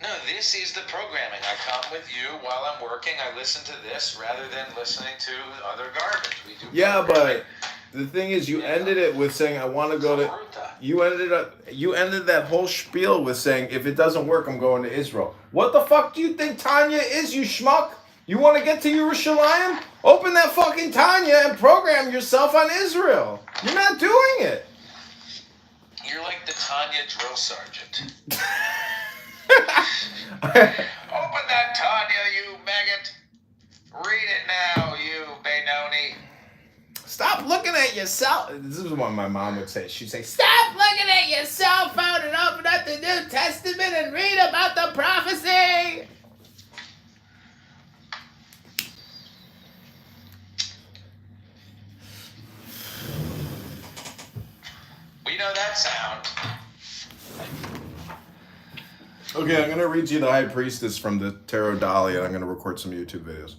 No, this is the programming. I come with you while I'm working. I listen to this rather than listening to other garbage. We do. Yeah, but the thing is, you ended it with saying, "I want to go to." You ended that whole spiel with saying, "If it doesn't work, I'm going to Israel." What the fuck do you think Tanya is, you schmuck? You want to get to Yerushalayim? Open that fucking Tanya and program yourself on Israel. You're not doing it. You're like the Tanya drill sergeant. Open that Tanya, you maggot. Read it now, you Benoni. Stop looking at yourself. This is what my mom would say. She'd say, stop looking at your cell phone and open up the New Testament and read about the prophecy. know that sound? Okay, I'm going to read you the High Priestess from the Tarot Dolly, and I'm going to record some YouTube videos.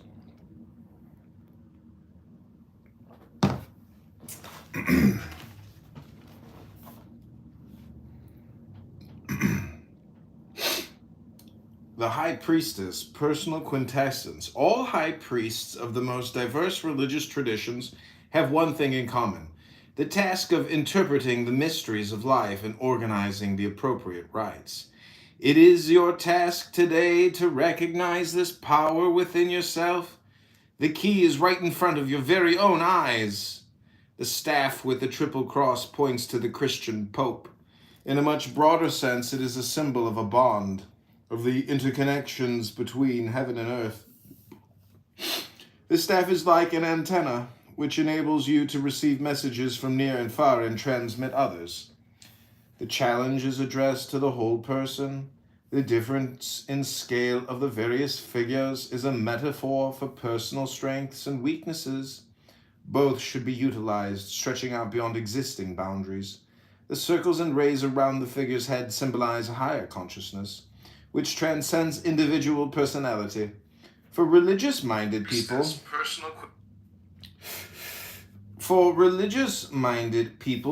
The High Priestess, personal quintessence. All high priests of the most diverse religious traditions have one thing in common: the task of interpreting the mysteries of life and organizing the appropriate rites. It is your task today to recognize this power within yourself. The key is right in front of your very own eyes. The staff with the triple cross points to the Christian Pope. In a much broader sense, it is a symbol of a bond, of the interconnections between heaven and earth. The staff is like an antenna, which enables you to receive messages from near and far and transmit others. The challenge is addressed to the whole person. The difference in scale of the various figures is a metaphor for personal strengths and weaknesses. Both should be utilized, stretching out beyond existing boundaries. The circles and rays around the figure's head symbolize a higher consciousness, which transcends individual personality. For religious-minded people,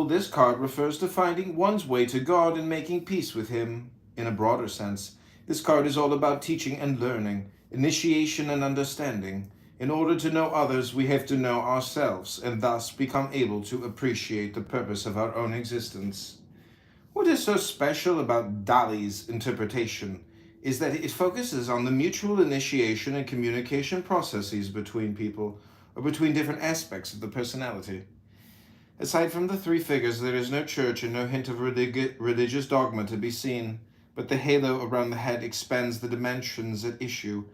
this card refers to finding one's way to God and making peace with Him. In a broader sense, this card is all about teaching and learning, initiation and understanding. In order to know others, we have to know ourselves, and thus become able to appreciate the purpose of our own existence. What is so special about Dali's interpretation is that it focuses on the mutual initiation and communication processes between people, or between different aspects of the personality. Aside from the three figures, there is no church and no hint of religious dogma to be seen, but the halo around the head expands the dimensions at issue.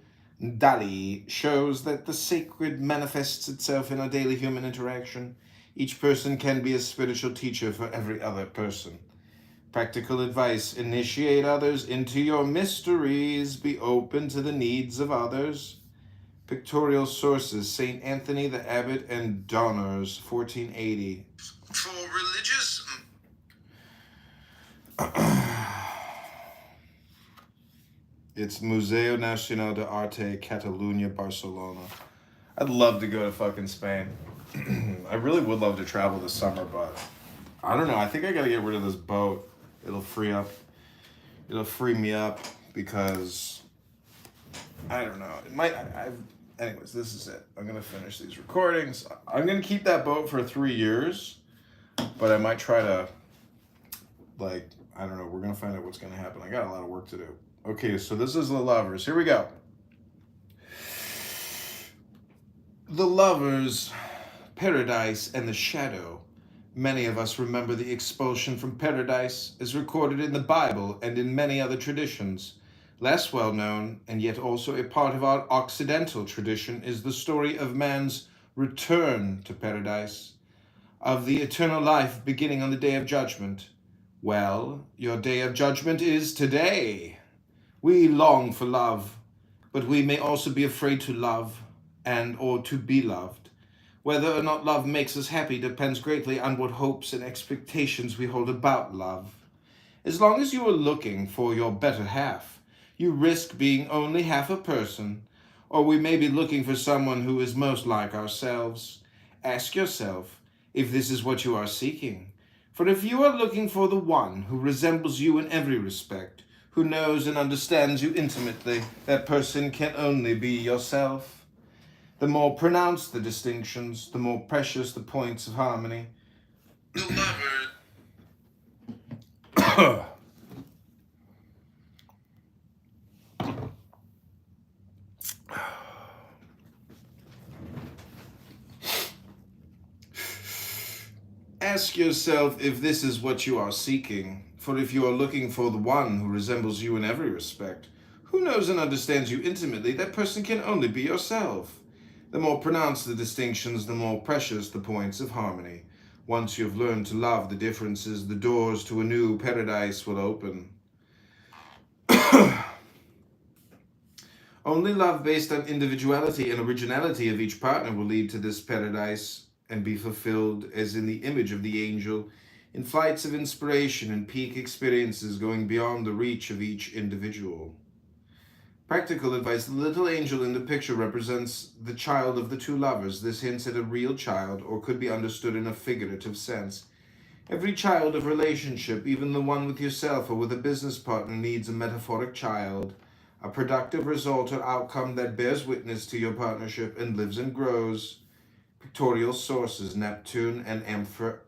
Dali shows that the sacred manifests itself in our daily human interaction. Each person can be a spiritual teacher for every other person. Practical advice: initiate others into your mysteries. Be open to the needs of others. Pictorial sources: St. Anthony the Abbot and Donners, 1480. For religious... It's Museo Nacional de Arte, Catalunya, Barcelona. I'd love to go to fucking Spain. I really would love to travel this summer, but I don't know. I think I gotta get rid of this boat. It'll free me up because I don't know. It might. Anyways, this is it. I'm gonna finish these recordings. I'm gonna keep that boat for 3 years, but I might try to, like, I don't know. We're gonna find out what's gonna happen. I got a lot of work to do. Okay, so this is the Lovers. Here we go. The Lovers, Paradise and the Shadow. Many of us remember the expulsion from paradise as recorded in the Bible and in many other traditions. Less well known, and yet also a part of our Occidental tradition, is the story of man's return to paradise, of the eternal life beginning on the Day of Judgment. Well, your Day of Judgment is today. We long for love, but we may also be afraid to love and or to be loved. Whether or not love makes us happy depends greatly on what hopes and expectations we hold about love. As long as you are looking for your better half, you risk being only half a person, or we may be looking for someone who is most like ourselves. Ask yourself if this is what you are seeking. For if you are looking for the one who resembles you in every respect, who knows and understands you intimately, that person can only be yourself. The more pronounced the distinctions, the more precious the points of harmony. The lover. Ask yourself if this is what you are seeking. For if you are looking for the one who resembles you in every respect, who knows and understands you intimately, that person can only be yourself. The more pronounced the distinctions, the more precious the points of harmony. Once you have learned to love the differences, the doors to a new paradise will open. Only love based on individuality and originality of each partner will lead to this paradise and be fulfilled as in the image of the angel in flights of inspiration and peak experiences going beyond the reach of each individual. Practical advice: the little angel in the picture represents the child of the two lovers. This hints at a real child, or could be understood in a figurative sense. Every child of relationship, even the one with yourself or with a business partner, needs a metaphoric child, a productive result or outcome that bears witness to your partnership and lives and grows. Pictorial sources: Neptune and Amphitrite.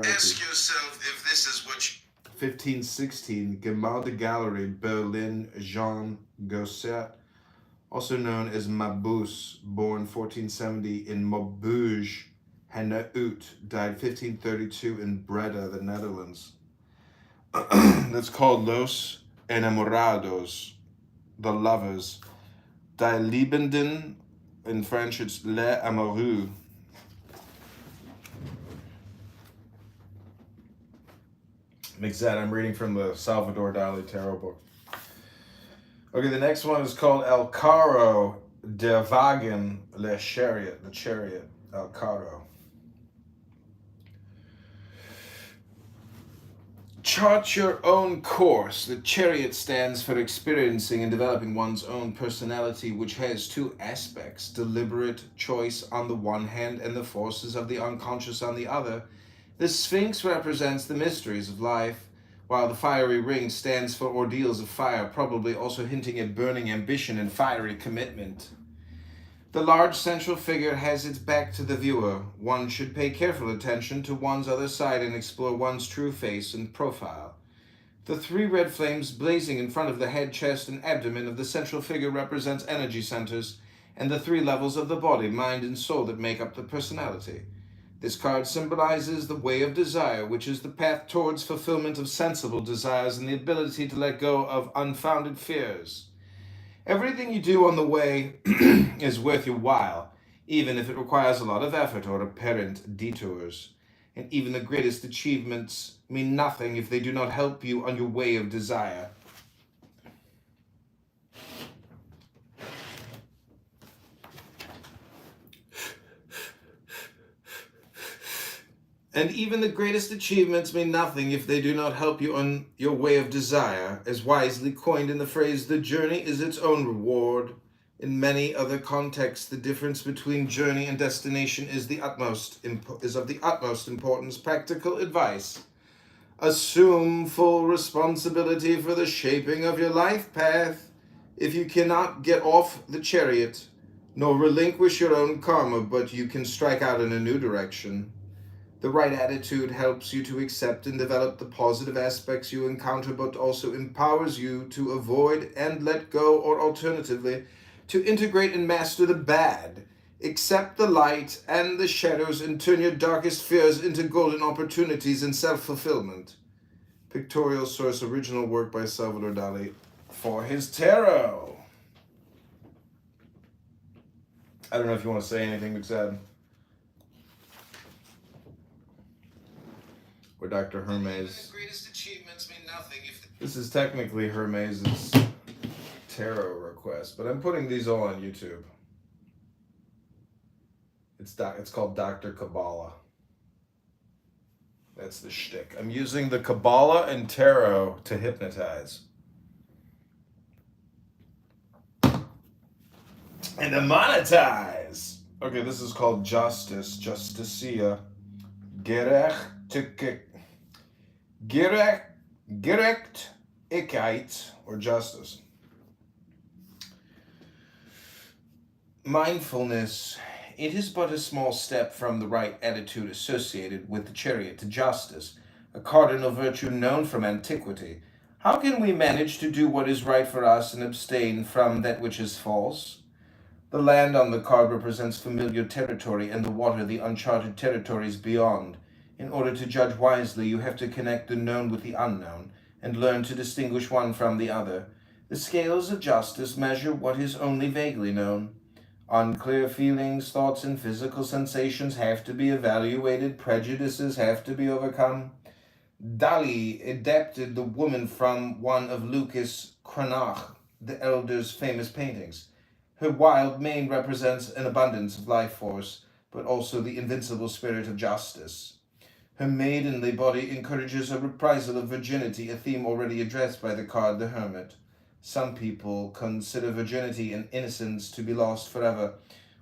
Ask yourself if this is what you... 1516, Gemäldegalerie Gallery, Berlin, Jean Gosset, also known as Mabuse, born 1470 in Maubeuge, Hainaut, died 1532 in Breda, the Netherlands. That's called Los Enamorados, the lovers. Die Liebenden, in French it's Les Amoureux. Makes that I'm reading from the Salvador Dali tarot book. Okay, the next one is called El Carro, Der Wagen, Le Chariot, the chariot, El Carro. Chart your own course. The chariot stands for experiencing and developing one's own personality, which has two aspects: deliberate choice on the one hand and the forces of the unconscious on the other. The Sphinx represents the mysteries of life, while the fiery ring stands for ordeals of fire, probably also hinting at burning ambition and fiery commitment. The large central figure has its back to the viewer. One should pay careful attention to one's other side and explore one's true face and profile. The three red flames blazing in front of the head, chest, and abdomen of the central figure represents energy centers and the three levels of the body, mind, and soul that make up the personality. This card symbolizes the way of desire, which is the path towards fulfillment of sensible desires and the ability to let go of unfounded fears. Everything you do on the way is worth your while, even if it requires a lot of effort or apparent detours. And even the greatest achievements mean nothing if they do not help you on your way of desire. And even the greatest achievements mean nothing if they do not help you on your way of desire, as wisely coined in the phrase, "The journey is its own reward." In many other contexts, the difference between journey and destination is of the utmost importance. Practical advice: assume full responsibility for the shaping of your life path. If you cannot get off the chariot, nor relinquish your own karma, but you can strike out in a new direction. The right attitude helps you to accept and develop the positive aspects you encounter, but also empowers you to avoid and let go, or alternatively, to integrate and master the bad. Accept the light and the shadows and turn your darkest fears into golden opportunities and self-fulfillment. Pictorial source: original work by Salvador Dali for his tarot. I don't know if you want to say anything, Mixad. Or Dr. Hermes. This is technically Hermes' tarot request, but I'm putting these all on YouTube. It's called Dr. Kabbalah. That's the shtick. I'm using the Kabbalah and tarot to hypnotize. And to monetize. Okay, this is called Justice. Justicia. Gerechtigkeit, or justice. Mindfulness. It is but a small step from the right attitude associated with the chariot to justice, a cardinal virtue known from antiquity. How can we manage to do what is right for us and abstain from that which is false? The land on the card represents familiar territory, and the water the uncharted territories beyond. In order to judge wisely, you have to connect the known with the unknown, and learn to distinguish one from the other. The scales of justice measure what is only vaguely known. Unclear feelings, thoughts, and physical sensations have to be evaluated. Prejudices have to be overcome. Dali adapted the woman from one of Lucas Cranach, the elder's famous paintings. Her wild mane represents an abundance of life force, but also the invincible spirit of justice. Her maidenly body encourages a reprisal of virginity, a theme already addressed by the card The Hermit. Some people consider virginity and innocence to be lost forever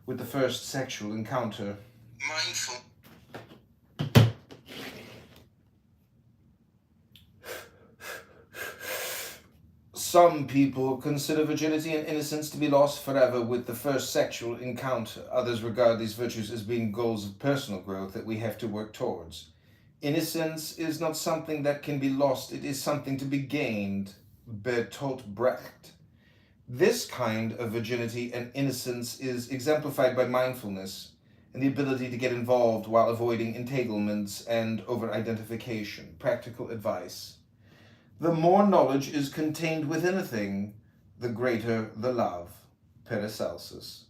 with the first sexual encounter. Mindful. Some people consider virginity and innocence to be lost forever with the first sexual encounter. Others regard these virtues as being goals of personal growth that we have to work towards. Innocence is not something that can be lost, it is something to be gained. Bertolt Brecht. This kind of virginity and innocence is exemplified by mindfulness and the ability to get involved while avoiding entanglements and over-identification. Practical advice. The more knowledge is contained within a thing, the greater the love. Paracelsus.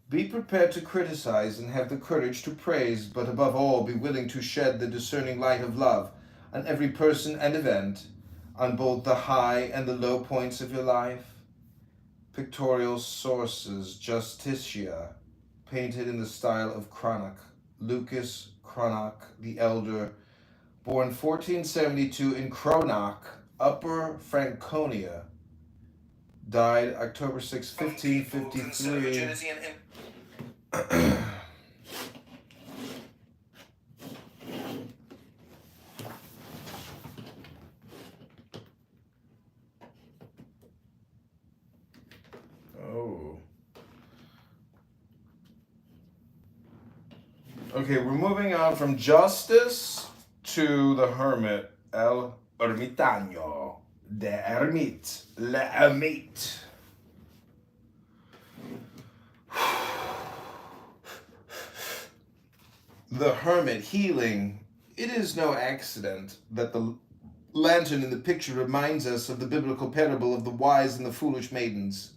Be prepared to criticize and have the courage to praise, but above all be willing to shed the discerning light of love on every person and event, on both the high and the low points of your life. Pictorial sources. Justitia, painted in the style of Cranach. Lucas Cranach the Elder, born 1472 in Cronach, Upper Franconia, died October 6, 1553. Oh. Okay, we're moving on from Justice to the Hermit, El Ermitaño, de Ermit, le Ermite. The Hermit, healing. It is no accident that the lantern in the picture reminds us of the biblical parable of the wise and the foolish maidens.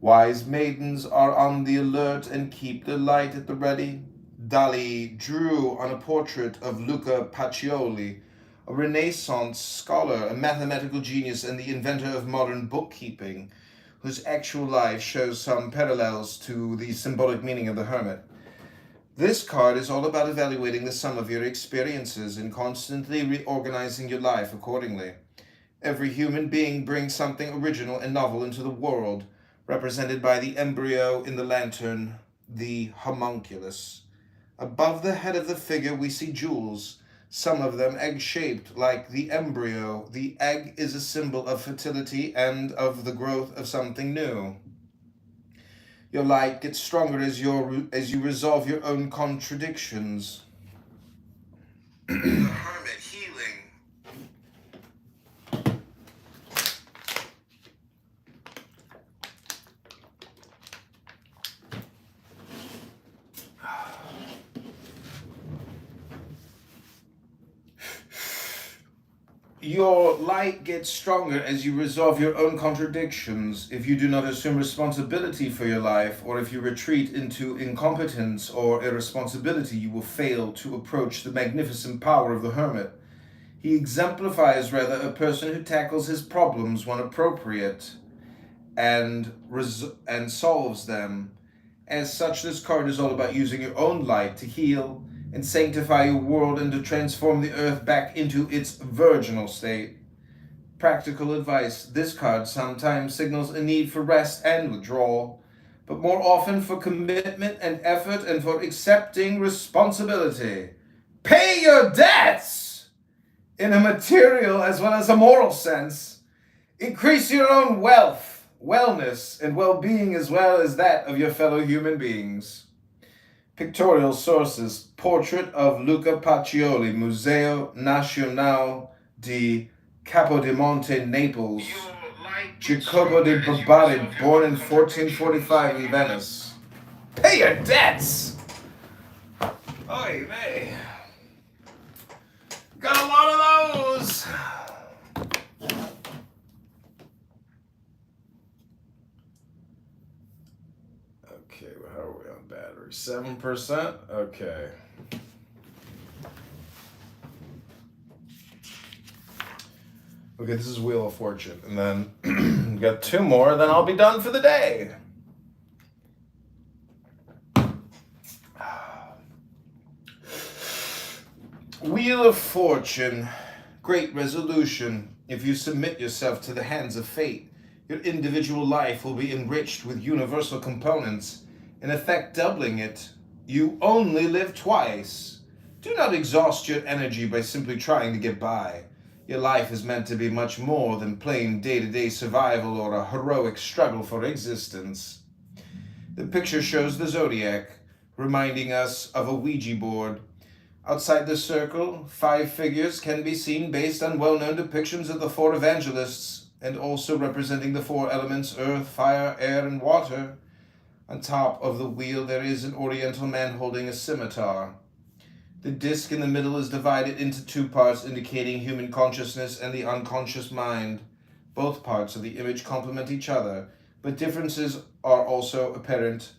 Wise maidens are on the alert and keep the light at the ready. Dali drew on a portrait of Luca Pacioli, a Renaissance scholar, a mathematical genius, and the inventor of modern bookkeeping, whose actual life shows some parallels to the symbolic meaning of the hermit. This card is all about evaluating the sum of your experiences and constantly reorganizing your life accordingly. Every human being brings something original and novel into the world, represented by the embryo in the lantern, the homunculus. Above the head of the figure we see jewels, some of them egg-shaped like the embryo. The egg is a symbol of fertility and of the growth of something new. Your light gets stronger as you resolve your own contradictions. Hermit, healing. Your light gets stronger as you resolve your own contradictions. If you do not assume responsibility for your life, or if you retreat into incompetence or irresponsibility, you will fail to approach the magnificent power of the hermit. He exemplifies rather a person who tackles his problems when appropriate and solves them. As such, this card is all about using your own light to heal and sanctify your world and to transform the earth back into its virginal state. Practical advice. This card sometimes signals a need for rest and withdrawal, but more often for commitment and effort and for accepting responsibility. Pay your debts in a material as well as a moral sense. Increase your own wealth, wellness, and well-being as well as that of your fellow human beings. Pictorial sources. Portrait of Luca Pacioli, Museo Nazionale di Capodimonte, Naples. Jacopo de Barbari, born in 1445 in Venice. Pay your debts! Oy vey. Got a lot of those! Okay, well, how are we on battery? 7%? Okay. Okay, this is Wheel of Fortune. And then we got 2 more, then I'll be done for the day. Wheel of Fortune. Great resolution. If you submit yourself to the hands of fate, your individual life will be enriched with universal components, in effect doubling it. You only live twice. Do not exhaust your energy by simply trying to get by. Your life is meant to be much more than plain day-to-day survival or a heroic struggle for existence. The picture shows the zodiac, reminding us of a Ouija board. Outside the circle, 5 figures can be seen based on well-known depictions of the 4 evangelists, and also representing the 4 elements, earth, fire, air, and water. On top of the wheel there is an oriental man holding a scimitar. The disc in the middle is divided into 2 parts, indicating human consciousness and the unconscious mind. Both parts of the image complement each other, but differences are also apparent.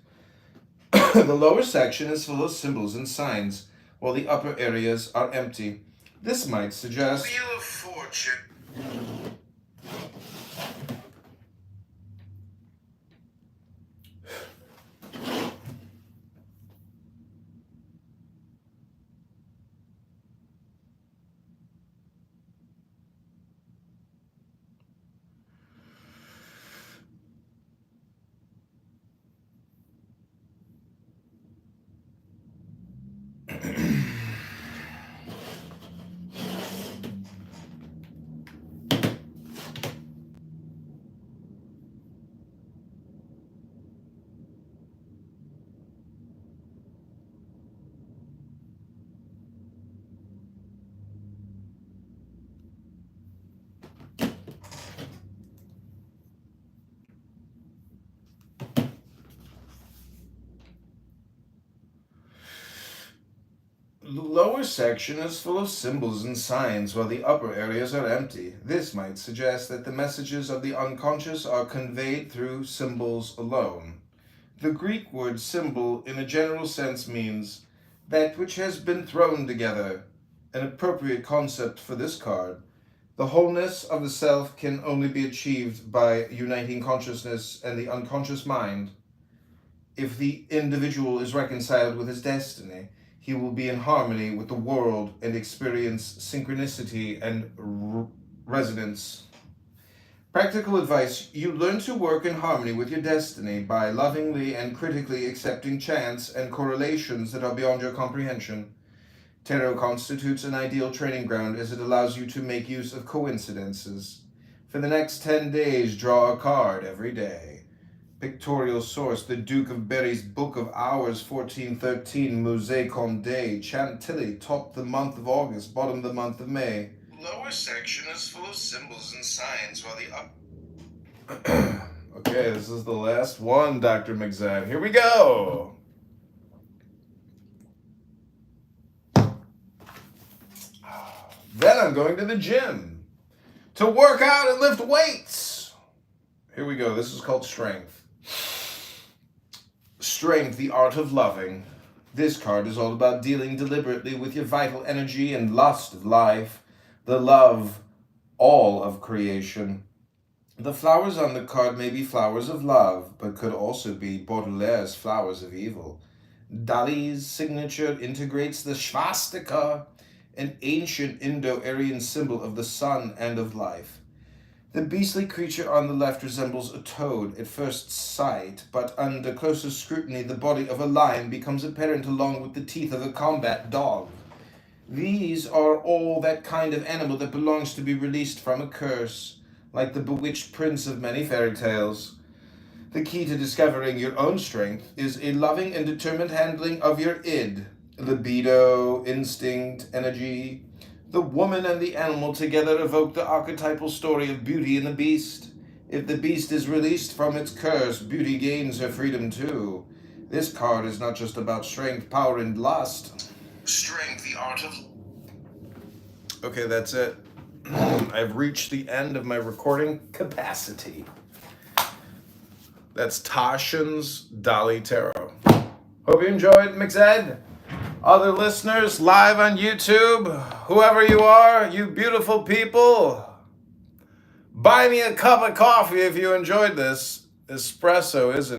The lower section is full of symbols and signs, while the upper areas are empty. This might suggest Wheel of Fortune. The lower section is full of symbols and signs, while the upper areas are empty. This might suggest that the messages of the unconscious are conveyed through symbols alone. The Greek word symbol, in a general sense, means that which has been thrown together, an appropriate concept for this card. The wholeness of the self can only be achieved by uniting consciousness and the unconscious mind. If the individual is reconciled with his destiny, he will be in harmony with the world and experience synchronicity and resonance. Practical advice: you learn to work in harmony with your destiny by lovingly and critically accepting chance and correlations that are beyond your comprehension. Tarot constitutes an ideal training ground as it allows you to make use of coincidences. For the next 10 days, draw a card every day. Pictorial source: the Duke of Berry's Book of Hours, 1413, Musée Condé. Chantilly, top the month of August, bottom the month of May. Lower section is full of symbols and signs, while the up... Okay, this is the last one, Dr. McZad. Here we go! Then I'm going to the gym to work out and lift weights. Here we go. This is called strength. Strength, the art of loving. This card is all about dealing deliberately with your vital energy and lust of life, the love, all of creation. The flowers on the card may be flowers of love, but could also be Baudelaire's flowers of evil. Dali's signature integrates the swastika, an ancient Indo-Aryan symbol of the sun and of life. The beastly creature on the left resembles a toad at first sight, but under closer scrutiny the body of a lion becomes apparent along with the teeth of a combat dog. These are all that kind of animal that belongs to be released from a curse, like the bewitched prince of many fairy tales. The key to discovering your own strength is a loving and determined handling of your id, libido, instinct, energy. The woman and the animal together evoke the archetypal story of Beauty and the Beast. If the beast is released from its curse, Beauty gains her freedom too. This card is not just about strength, power, and lust. Strength, the art of... Okay, that's it. I've reached the end of my recording capacity. That's Tashin's Dali Tarot. Hope you enjoyed, McZed. Other listeners live on YouTube, whoever you are, you beautiful people, buy me a cup of coffee if you enjoyed this. Espresso isn't